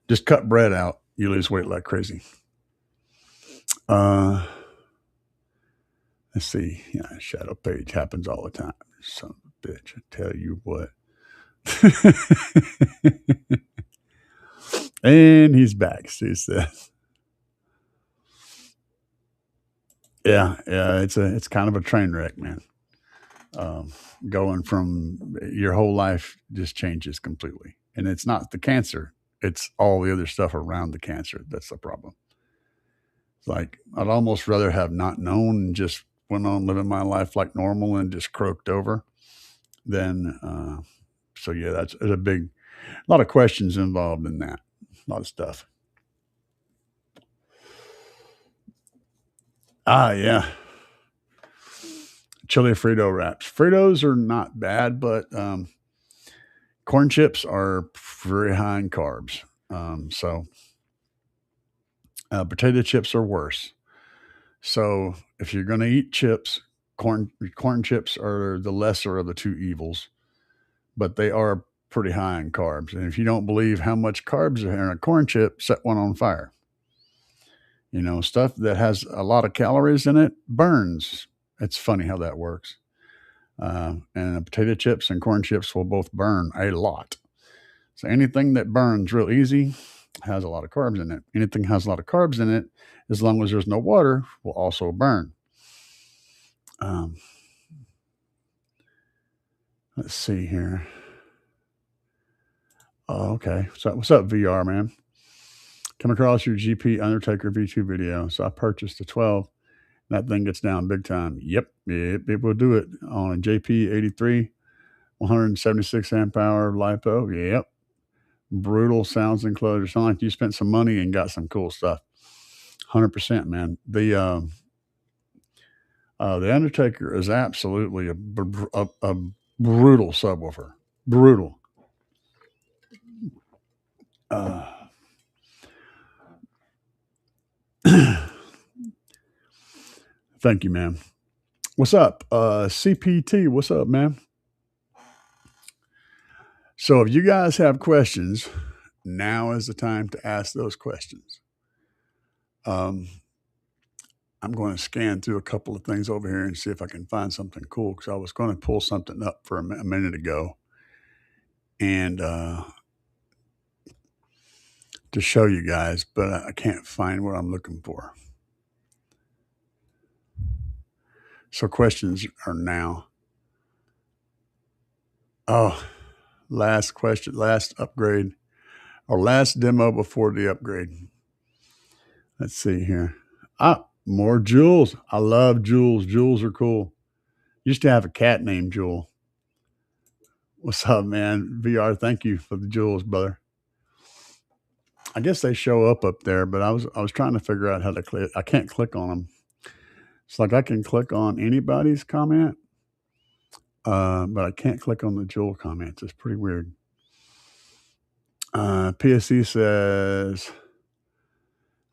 just cut bread out, you lose weight like crazy. Let's see. Shadow Page happens all the time. Son of a bitch, I tell you what. And he's back. See this. Yeah, it's kind of a train wreck, man. Going from your whole life just changes completely. And it's not the cancer, it's all the other stuff around the cancer that's the problem. It's like I'd almost rather have not known and just went on living my life like normal and just croaked over than so yeah, that's a lot of questions involved in that. A lot of stuff. Yeah. Chili Frito wraps. Fritos are not bad, but corn chips are very high in carbs. So potato chips are worse. So if you're going to eat chips, corn chips are the lesser of the two evils, but they are pretty high in carbs. And if you don't believe how much carbs are in a corn chip, set one on fire. Stuff that has a lot of calories in it burns. It's funny how that works. And potato chips and corn chips will both burn a lot. So anything that burns real easy has a lot of carbs in it. Anything has a lot of carbs in it, as long as there's no water, will also burn. Let's see here. Oh, okay. So what's up, VR man? Come across your GP Undertaker V2 video. So I purchased the 12. That thing gets down big time. Yep, it will do it on a JP83, 176 amp hour LiPo. Yep. Brutal sounds and closure. Sound like you spent some money and got some cool stuff. 100%, man. The Undertaker is absolutely a brutal subwoofer. Brutal. Thank you, man. What's up? CPT, what's up, man? So if you guys have questions, now is the time to ask those questions. I'm going to scan through a couple of things over here and see if I can find something cool, because I was going to pull something up for a minute ago and to show you guys, but I can't find what I'm looking for. So questions are now. Oh, last question, last upgrade. Our last demo before the upgrade. Let's see here. More jewels. I love jewels. Jewels are cool. Used to have a cat named Jewel. What's up, man? VR, thank you for the jewels, brother. I guess they show up there, but I was trying to figure out how to click. I can't click on them. It's like I can click on anybody's comment, but I can't click on the jewel comments. It's pretty weird. PSC says,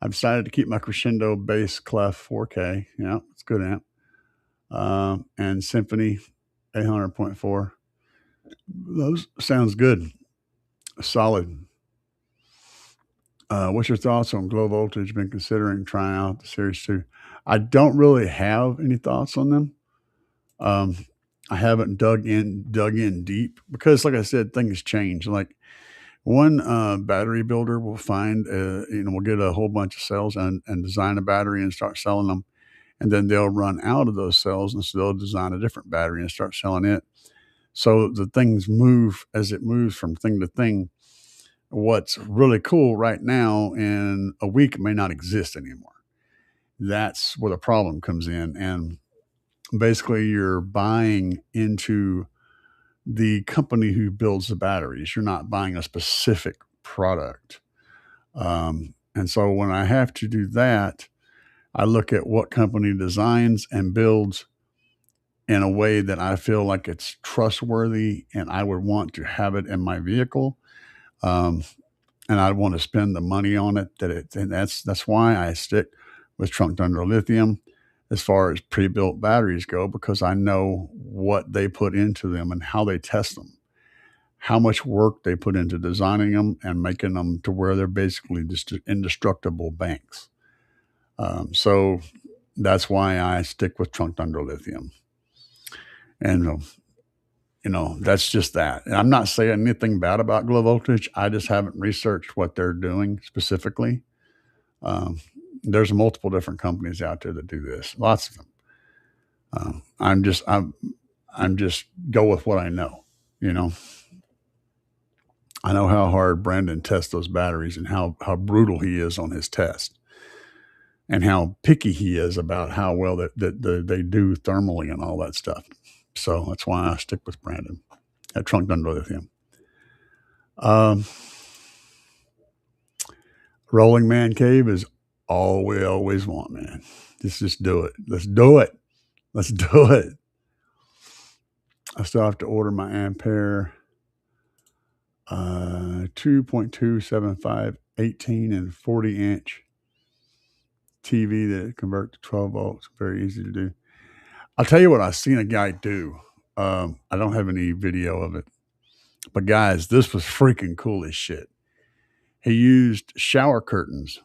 I've decided to keep my crescendo bass clef 4K. Yeah, it's a good amp. And Symphony 800.4. Those sounds good. Solid. What's your thoughts on Glow Voltage? Been considering trying out the Series 2. I don't really have any thoughts on them. I haven't dug in deep because, like I said, things change. Like one battery builder will find, we'll get a whole bunch of cells and design a battery and start selling them. And then they'll run out of those cells, and so they'll design a different battery and start selling it. So the things move as it moves from thing to thing. What's really cool right now in a week may not exist anymore. That's where the problem comes in. And basically you're buying into the company who builds the batteries. You're not buying a specific product. And so when I have to do that, I look at what company designs and builds in a way that I feel like it's trustworthy and I would want to have it in my vehicle. And I want to spend the money on it. And that's why I stick with trunked under lithium as far as pre-built batteries go, because I know what they put into them and how they test them, how much work they put into designing them and making them to where they're basically just indestructible banks. So that's why I stick with trunked under lithium. And that's just that. And I'm not saying anything bad about Glow Voltage. I just haven't researched what they're doing specifically. There's multiple different companies out there that do this, lots of them. I'm just go with what I know. I know how hard Brandon tests those batteries and how brutal he is on his test, and how picky he is about how well that they do thermally and all that stuff. So that's why I stick with Brandon at trunked under lithium. Rolling Man Cave is all we always want, man. Just do it. Let's do it. Let's do it. I still have to order my Ampere 2.275 18 and 40 inch TV that convert to 12 volts. Very easy to do. I'll tell you what I've seen a guy do. I don't have any video of it, but guys, this was freaking cool as shit. He used shower curtains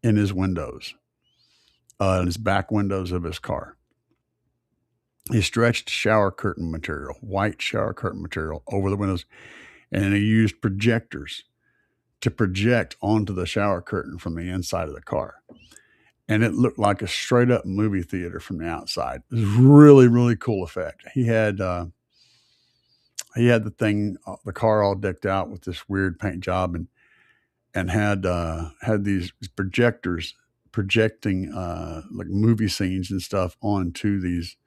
in his windows, in his back windows of his car. He stretched shower curtain material, white shower curtain material, over the windows, and he used projectors to project onto the shower curtain from the inside of the car. And it looked like a straight up movie theater from the outside. It was really, really cool effect. He had the thing, the car all decked out with this weird paint job, and had these projectors projecting like movie scenes and stuff onto these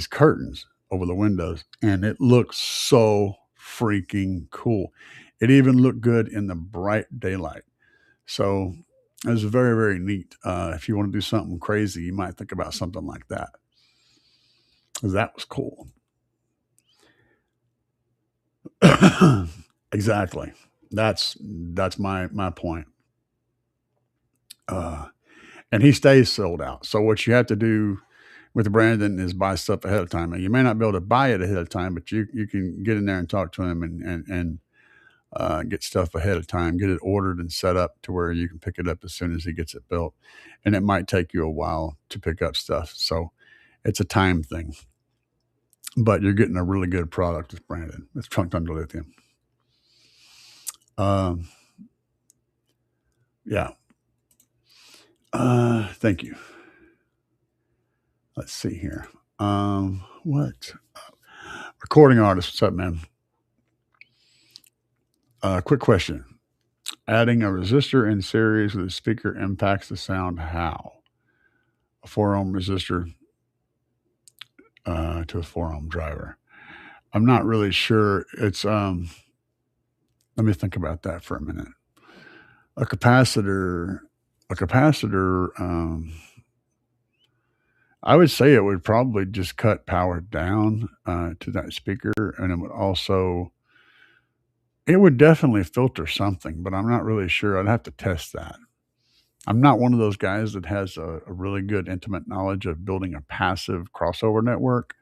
curtains over the windows, and it looked so freaking cool. It even looked good in the bright daylight. So it was very, very neat. If you want to do something crazy, you might think about something like that, because that was cool. Exactly. That's my point. And he stays sold out. So what you have to do with Brandon is buy stuff ahead of time. And you may not be able to buy it ahead of time, but you can get in there and talk to him and get stuff ahead of time, get it ordered and set up to where you can pick it up as soon as he gets it built. And it might take you a while to pick up stuff. So it's a time thing, but you're getting a really good product with Brandon. It's trunked under lithium. Yeah. Thank you. Let's see here. What? Recording artist. What's up, man? Quick question. Adding a resistor in series with a speaker impacts the sound how? A 4-ohm resistor to a 4-ohm driver. I'm not really sure. It's let me think about that for a minute. A capacitor, I would say it would probably just cut power down to that speaker, and it would definitely filter something, but I'm not really sure. I'd have to test that. I'm not one of those guys that has a really good intimate knowledge of building a passive crossover network,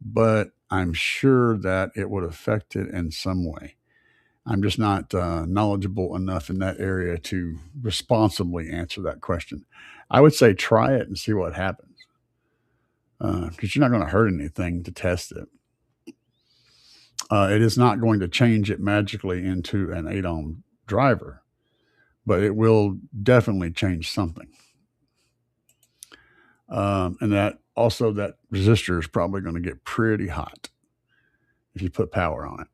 but I'm sure that it would affect it in some way. I'm just not knowledgeable enough in that area to responsibly answer that question. I would say try it and see what happens, because you're not going to hurt anything to test it. It is not going to change it magically into an 8-ohm driver, but it will definitely change something. And that resistor is probably going to get pretty hot if you put power on it.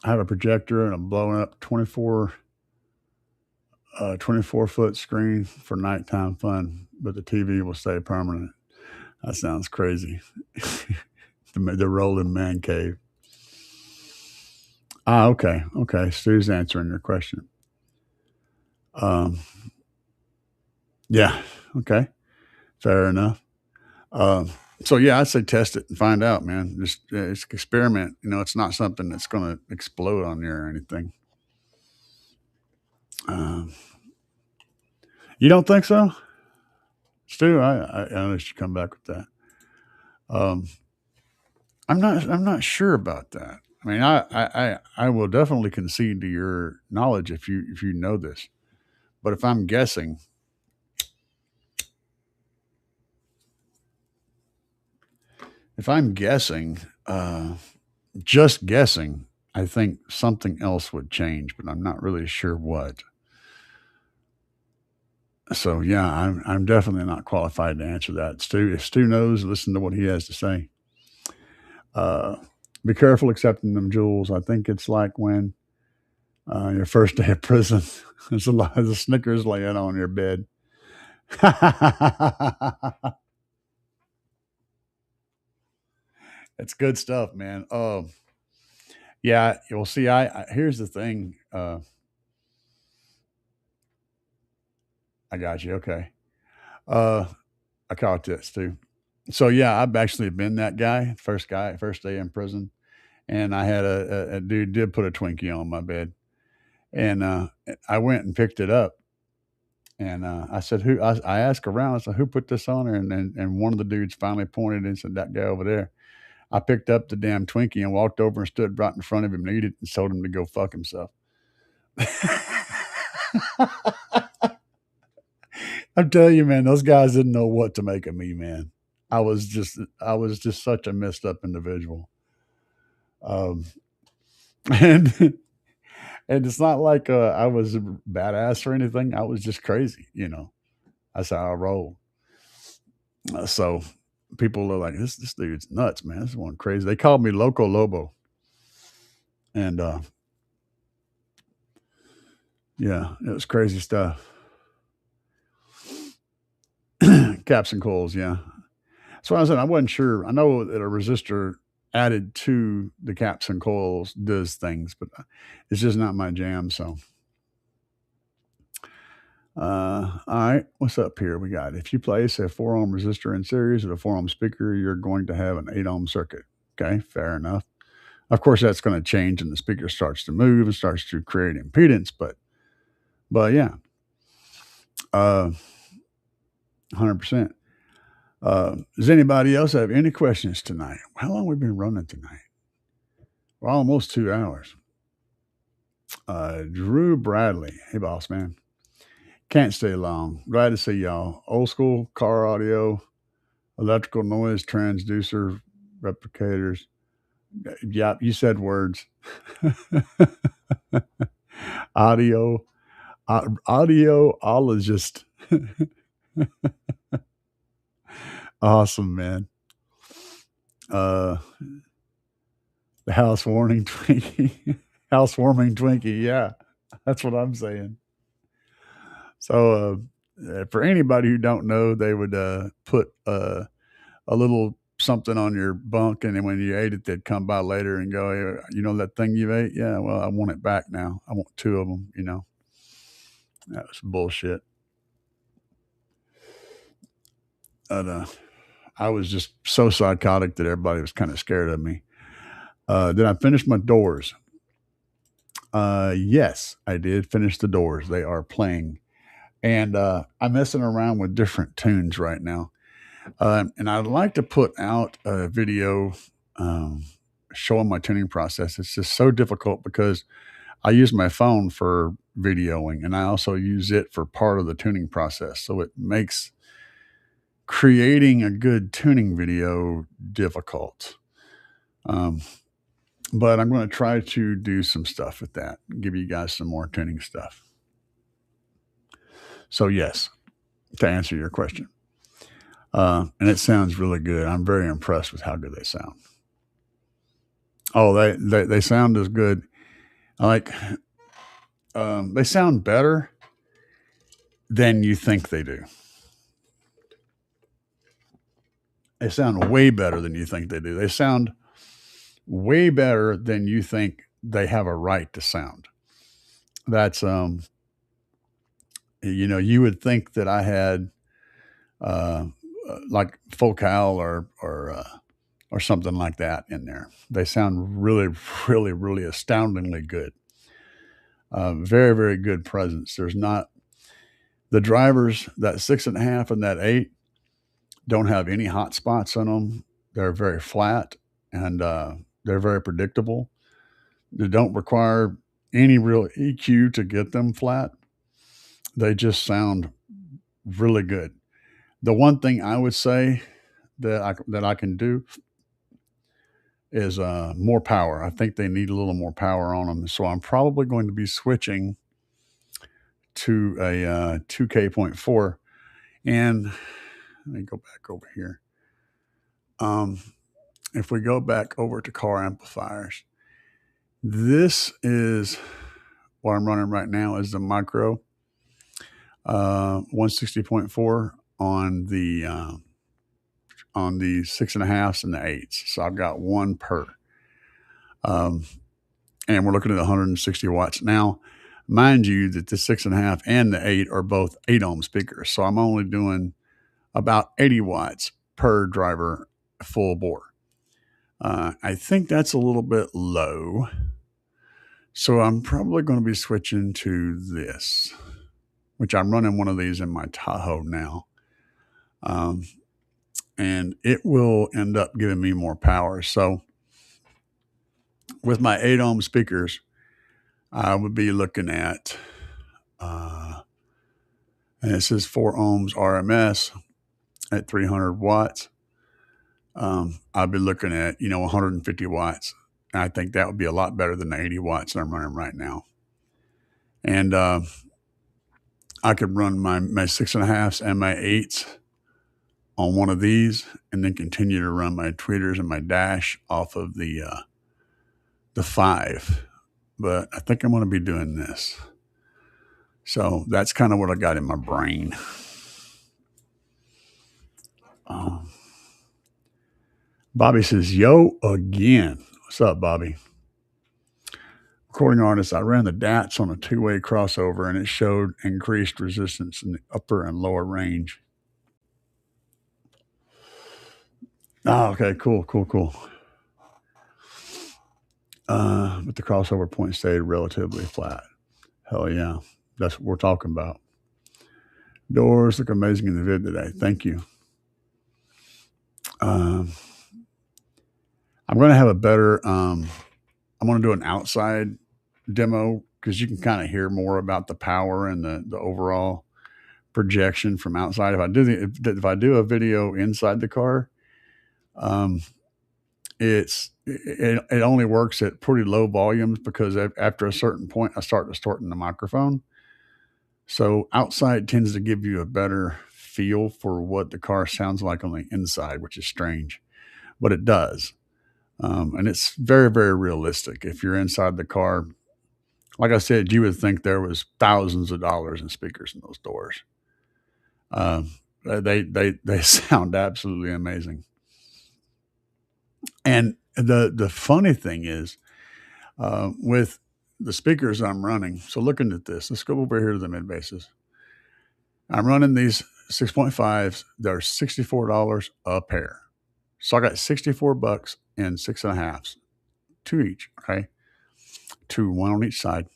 I have a projector and a blown up 24-foot screen for nighttime fun, but the TV will stay permanent. That sounds crazy. the rolling man cave. Okay. Stu's answering your question. Yeah. Okay. Fair enough. So yeah, I'd say test it and find out, man. Just it's experiment. It's not something that's going to explode on you or anything. You don't think so, Stu? I know you should come back with that. I'm not sure about that. I mean, I will definitely concede to your knowledge if you know this, but if I'm guessing, just guessing, I think something else would change, but I'm not really sure what. So yeah, I'm definitely not qualified to answer that. Stu, if Stu knows, listen to what he has to say. Be careful accepting them jewels. I think it's like when your first day of prison, there's a lot of the Snickers laying on your bed. It's good stuff, man. Yeah, you'll see. Here's the thing. I got you. Okay. I caught this too. So yeah, I've actually been that guy, first day in prison, and I had a dude did put a Twinkie on my bed, and I went and picked it up, and I said, "Who?" I asked around. I said, "Who put this on her?" And one of the dudes finally pointed and said, "That guy over there." I picked up the damn Twinkie and walked over and stood right in front of him and ate it and told him to go fuck himself. I'm telling you, man, those guys didn't know what to make of me, man. I was just such a messed up individual. And and it's not like I was a badass or anything. I was just crazy, That's how I roll. So people are like, this dude's nuts, man. This is one crazy. They called me Loco Lobo. And yeah, it was crazy stuff. Caps and coils, yeah. That's what I said. I wasn't sure. I know that a resistor added to the caps and coils does things, but it's just not my jam. So, all right, what's up here? We got, if you place a 4-ohm resistor in series with a 4-ohm speaker, you're going to have an 8-ohm circuit. Okay, fair enough. Of course, that's going to change and the speaker starts to move and starts to create impedance, but yeah, 100%. Does anybody else have any questions tonight? How long have we been running tonight? We're almost 2 hours. Drew Bradley. Hey, boss man. Can't stay long. Glad to see y'all. Old school car audio, electrical noise transducer replicators. Yep, you said words. Audiologist. Awesome, man. The housewarming Twinkie. Housewarming Twinkie, yeah. That's what I'm saying. So for anybody who don't know, they would put a little something on your bunk, and then when you ate it, they'd come by later and go, "Hey, you know that thing you ate? Yeah, well, I want it back now. I want 2 of them." That was bullshit. But, I was just so psychotic that everybody was kind of scared of me. Did I finish my doors? Yes, I did finish the doors. They are playing. And I'm messing around with different tunes right now. And I'd like to put out a video showing my tuning process. It's just so difficult because I use my phone for videoing and I also use it for part of the tuning process. So it makes creating a good tuning video difficult. But I'm going to try to do some stuff with that, give you guys some more tuning stuff. So, yes, to answer your question. And it sounds really good. I'm very impressed with how good they sound. Oh, they sound as good. They sound better than you think they do. They sound way better than you think they do. They sound way better than you think they have a right to sound. That's you would think that I had like Focal or something like that in there. They sound really, really, really astoundingly good. Very, very good presence. There's not the drivers, that 6.5 and that 8 don't have any hot spots on them. They're very flat and they're very predictable. They don't require any real EQ to get them flat. They just sound really good. The one thing I would say that I can do is more power. I think they need a little more power on them. So I'm probably going to be switching to a 2K.4. And let me go back over here. If we go back over to car amplifiers, this is what I'm running right now is the micro 160.4 on the 6.5s and the 8s. So I've got one per. And we're looking at 160 watts. Now, mind you that the 6.5 and the 8 are both 8 ohm speakers. So I'm only doing about 80 watts per driver full bore. I think that's a little bit low. So I'm probably going to be switching to this, which I'm running one of these in my Tahoe now. And it will end up giving me more power. So with my 8 ohm speakers, I would be looking at, and it says 4 ohms RMS at 300 watts. I'd be looking at, 150 watts. And I think that would be a lot better than the 80 watts that I'm running right now. And I could run my 6.5s and my 8s on one of these and then continue to run my tweeters and my dash off of the 5. But I think I'm going to be doing this. So that's kind of what I got in my brain. Bobby says, yo, again. What's up, Bobby? Recording artist, I ran the DATs on a 2-way crossover and it showed increased resistance in the upper and lower range. Oh, okay, cool. But the crossover point stayed relatively flat. Hell yeah. That's what we're talking about. Doors look amazing in the vid today. Thank you. I'm going to have a better, I'm going to do an outside demo because you can kind of hear more about the power and the overall projection from outside. If I do a video inside the car, it only works at pretty low volumes because after a certain point, I start distorting the microphone. So outside tends to give you a better feel for what the car sounds like on the inside, which is strange, but it does. And it's very, very realistic. If you're inside the car Like I said, you would think there was thousands of dollars in speakers in those doors. They sound absolutely amazing. And the funny thing is, with the speakers I'm running, so looking at this, let's go over here to the mid basses. I'm running these 6.5s. They're $64 a pair. So I got $64 and 6.5s, two each. Okay. One on each side.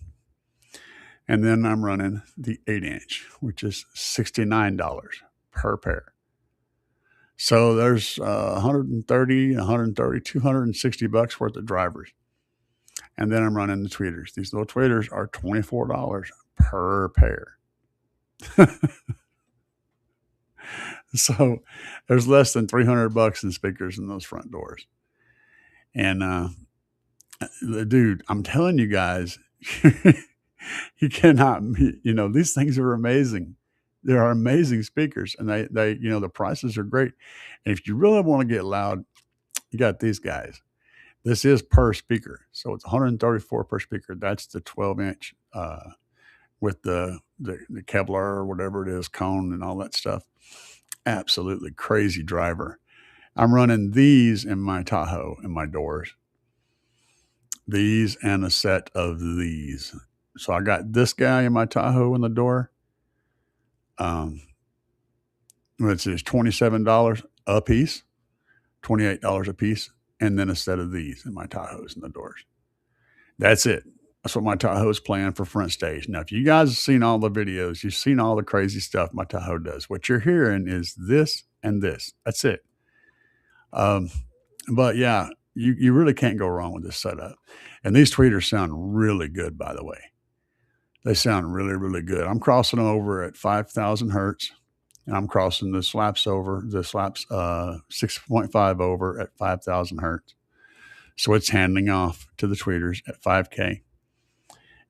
And then I'm running the 8-inch, which is $69 per pair. So there's 130, 130, $260 worth of drivers. And then I'm running the tweeters. These little tweeters are $24 per pair. So there's less than $300 in speakers in those front doors. And dude, I'm telling you guys, you cannot, these things are amazing. They are amazing speakers, and they, the prices are great. And if you really want to get loud, you got these guys. This is per speaker, so it's 134 per speaker. That's the 12-inch with the Kevlar or whatever it is, cone and all that stuff. Absolutely crazy driver. I'm running these in my Tahoe in my doors. These and a set of these. So I got this guy in my Tahoe in the door. Which is $27 a piece, $28 a piece, and then a set of these in my Tahoes in the doors. That's it. That's what my Tahoe's playing for front stage. Now, if you guys have seen all the videos, you've seen all the crazy stuff my Tahoe does. What you're hearing is this and this. That's it. But yeah, you really can't go wrong with this setup. And these tweeters sound really good, by the way. They sound really, really good. I'm crossing them over at 5,000 hertz. And I'm crossing the slaps 6.5 over at 5,000 hertz. So it's handing off to the tweeters at 5K.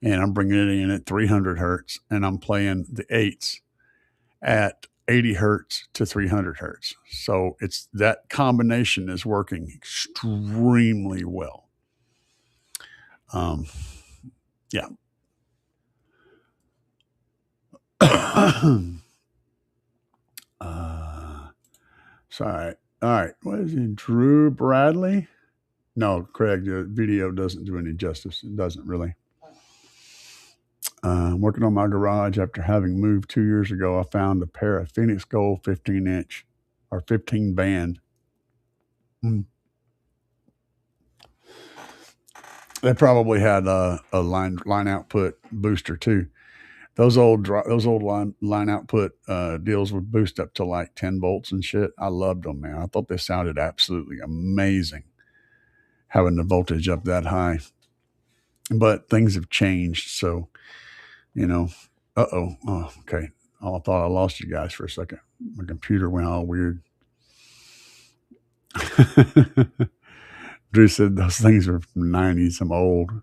And I'm bringing it in at 300 hertz. And I'm playing the 8s at 80 hertz to 300 hertz. So it's that combination is working extremely well. Yeah. Sorry. All right. What is it? Drew Bradley? No, Craig, the video doesn't do any justice. It doesn't really. I'm working on my garage after having moved 2 years ago. I found a pair of Phoenix Gold 15-inch or 15 band. They probably had a line output booster too. Those old line output deals would boost up to like 10 volts and shit. I loved them, man. I thought they sounded absolutely amazing having the voltage up that high. But things have changed, so oh, okay. Oh, I thought I lost you guys for a second. My computer went all weird. Drew said those things are from the 90s. I'm old.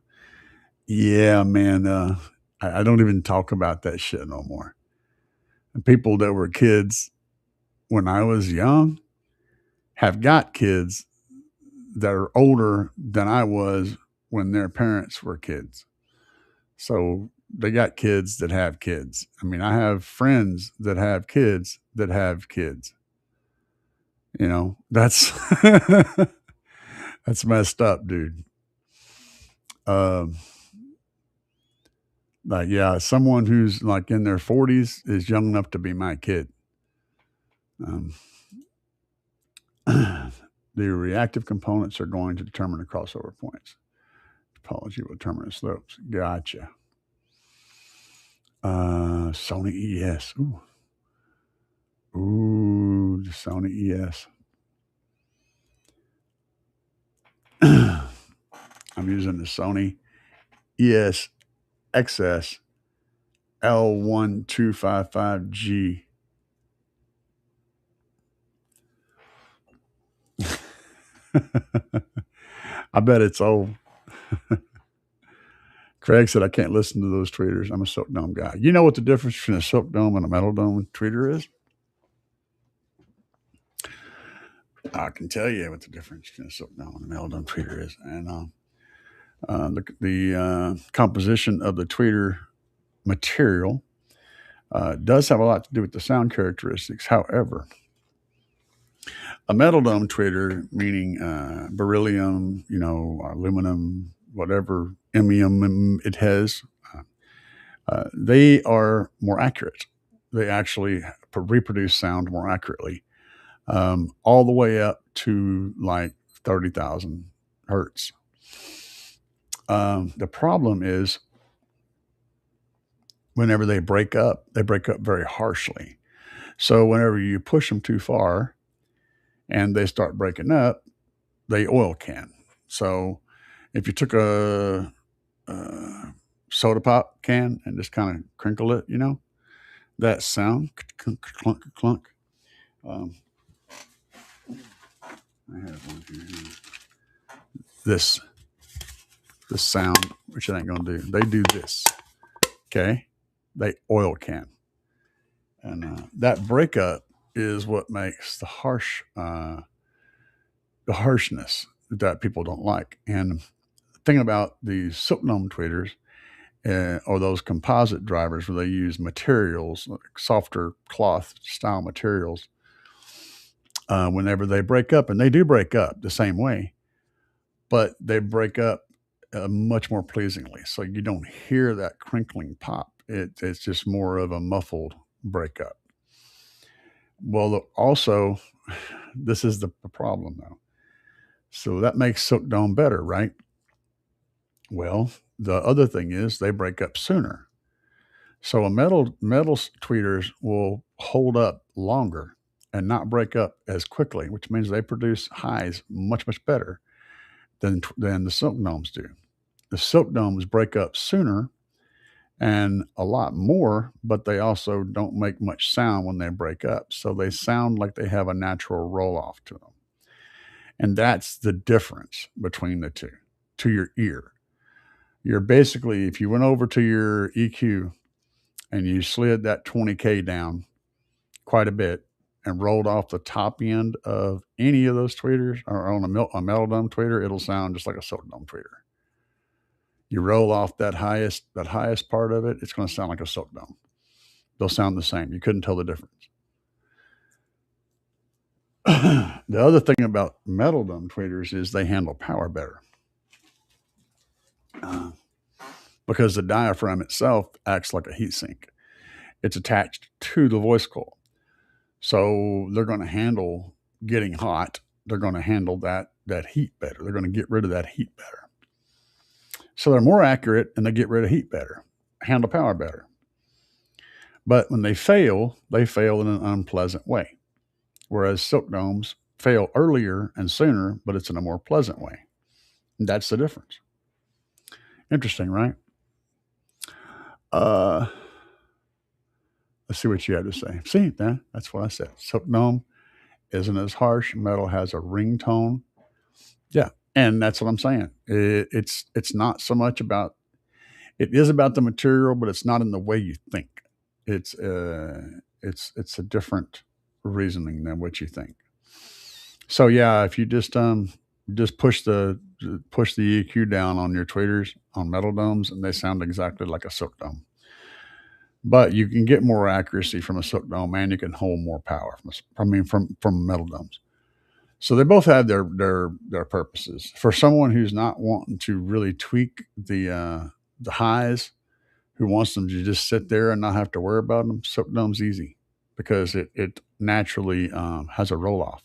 Yeah, man. I don't even talk about that shit no more. And people that were kids when I was young have got kids that are older than I was when their parents were kids. So they got kids that have kids. I mean, I have friends that have kids that have kids. That's that's messed up, dude. Like, yeah, someone who's like in their 40s is young enough to be my kid. The reactive components are going to determine the crossover points. Topology will determine the slopes. Gotcha. Sony ES. Ooh, the Sony ES. I'm using the Sony ES XS L1255G. I bet it's old. Craig said, I can't listen to those tweeters. I'm a Silk Dome guy. You know what the difference between a Silk Dome and a Metal Dome tweeter is? I can tell you what the difference between a Silk Dome and a Metal Dome tweeter is. And The composition of the tweeter material does have a lot to do with the sound characteristics. However, a metal dome tweeter, meaning beryllium, aluminum, whatever imium it has, they are more accurate. They actually reproduce sound more accurately, all the way up to like 30,000 hertz. The problem is whenever they break up very harshly. So whenever you push them too far and they start breaking up, they oil can. So if you took a soda pop can and just kind of crinkle it, that sound, clunk, clunk, clunk. I have one here. This sound, which it ain't gonna do. They do this. Okay, they oil can, and that breakup is what makes the harshness that people don't like. And the thing about these silk dome tweeters or those composite drivers where they use materials, like softer cloth style materials, whenever they break up, and they do break up the same way, but they break up much more pleasingly. So you don't hear that crinkling pop. It's just more of a muffled breakup. Well, also, this is the problem though. So that makes silk dome better, right? Well, the other thing is they break up sooner. So a metal tweeters will hold up longer and not break up as quickly, which means they produce highs much, much better than the silk domes do. The silk domes break up sooner and a lot more, but they also don't make much sound when they break up. So they sound like they have a natural roll off to them. And that's the difference between the two to your ear. You're basically, if you went over to your EQ and you slid that 20K down quite a bit and rolled off the top end of any of those tweeters or on a metal dome tweeter, it'll sound just like a silk dome tweeter. You roll off that highest part of it, it's going to sound like a silk dome. They'll sound the same. You couldn't tell the difference. The other thing about metal dome tweeters is they handle power better. Because the diaphragm itself acts like a heat sink. It's attached to the voice coil. So they're going to handle getting hot. They're going to handle that heat better. They're going to get rid of that heat better. So they're more accurate and they get rid of heat better, handle power better. But when they fail in an unpleasant way. Whereas silk domes fail earlier and sooner, but it's in a more pleasant way. And that's the difference. Interesting, right? Let's see what you had to say. See, that's what I said. Silk dome isn't as harsh. Metal has a ring tone. Yeah, and that's what I'm saying. It's not so much about. It is about the material, but it's not in the way you think. It's a different reasoning than what you think. So yeah, if you just push the EQ down on your tweeters on metal domes, and they sound exactly like a silk dome. But you can get more accuracy from a silk dome, and you can hold more power from metal domes. So they both have their purposes. For someone who's not wanting to really tweak the highs, who wants them to just sit there and not have to worry about them, silk dome's easy because it naturally has a roll off.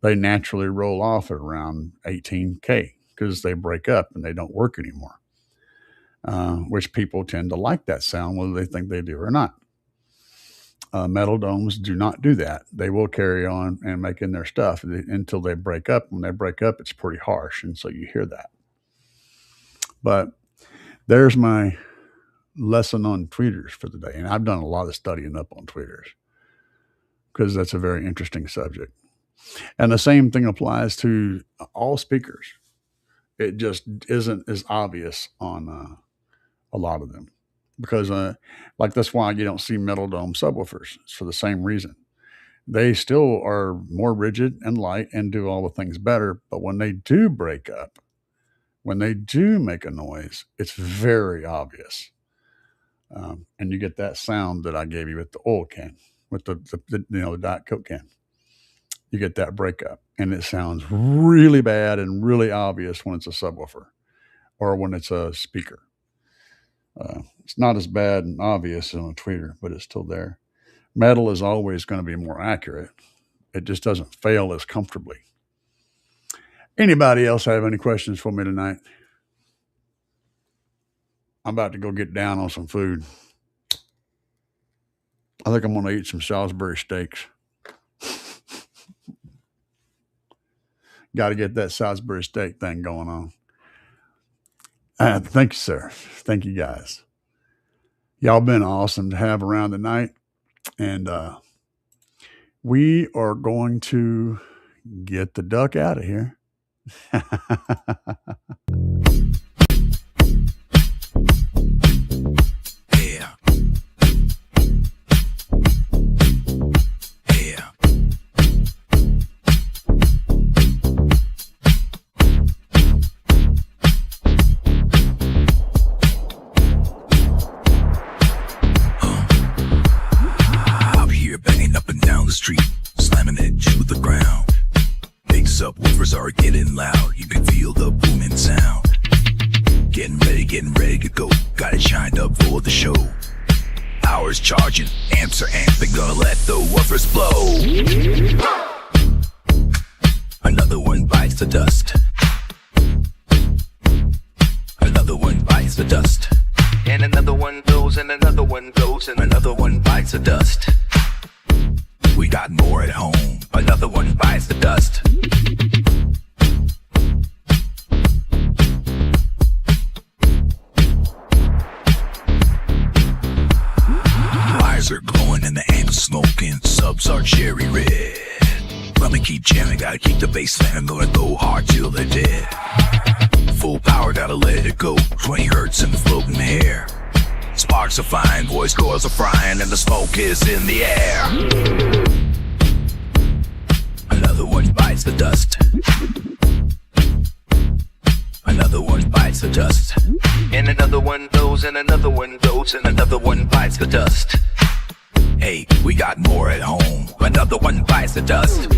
They naturally roll off at around 18K because they break up and they don't work anymore. Which people tend to like that sound, whether they think they do or not. Metal domes do not do that. They will carry on and make in their stuff until they break up. When they break up, it's pretty harsh, and so you hear that. But there's my lesson on tweeters for the day, and I've done a lot of studying up on tweeters because that's a very interesting subject. And the same thing applies to all speakers. It just isn't as obvious on a lot of them because like that's why you don't see metal dome subwoofers. It's for the same reason. They still are more rigid and light and do all the things better, but when they do break up, When they do make a noise, it's very obvious. And you get that sound that I gave you with the oil can, with the the Diet Coke can. You get that breakup, and it sounds really bad and really obvious when it's a subwoofer or when it's a speaker. It's not as bad and obvious on a tweeter, but it's still there. Metal is always going to be more accurate. It just doesn't fail as comfortably. Anybody else have any questions for me tonight? I'm about to go get down on some food. I think I'm going to eat some Salisbury steaks. Got to get that Salisbury steak thing going on. Thank you, sir. Thank you, guys. Y'all been awesome to have around tonight. And we are going to get the duck out of here. Yeah. Yeah. Out here banging up and down the street, slamming it to the ground. Big subwoofers are getting loud. You can feel the booming sound. Getting ready to go. Got it shined up for the show. Power's charging, amps are amping, gonna let the woofers blow. Another one bites the dust. Another one bites the dust. And another one goes, and another one goes, and another one bites the dust. We got more at home. Another one bites the dust. Eyes are glowing and the amp is smoking. Subs are cherry red. Let me keep jamming, gotta keep the bass slamming. Gonna go hard till they're dead. Full power, gotta let it go. 20 hertz in the floating air. Sparks are flying, voice coils are frying, and the smoke is in the air. Another one bites the dust. Another one bites the dust. And another one goes, and another one goes, and another one bites the dust. Hey, we got more at home. Another one bites the dust.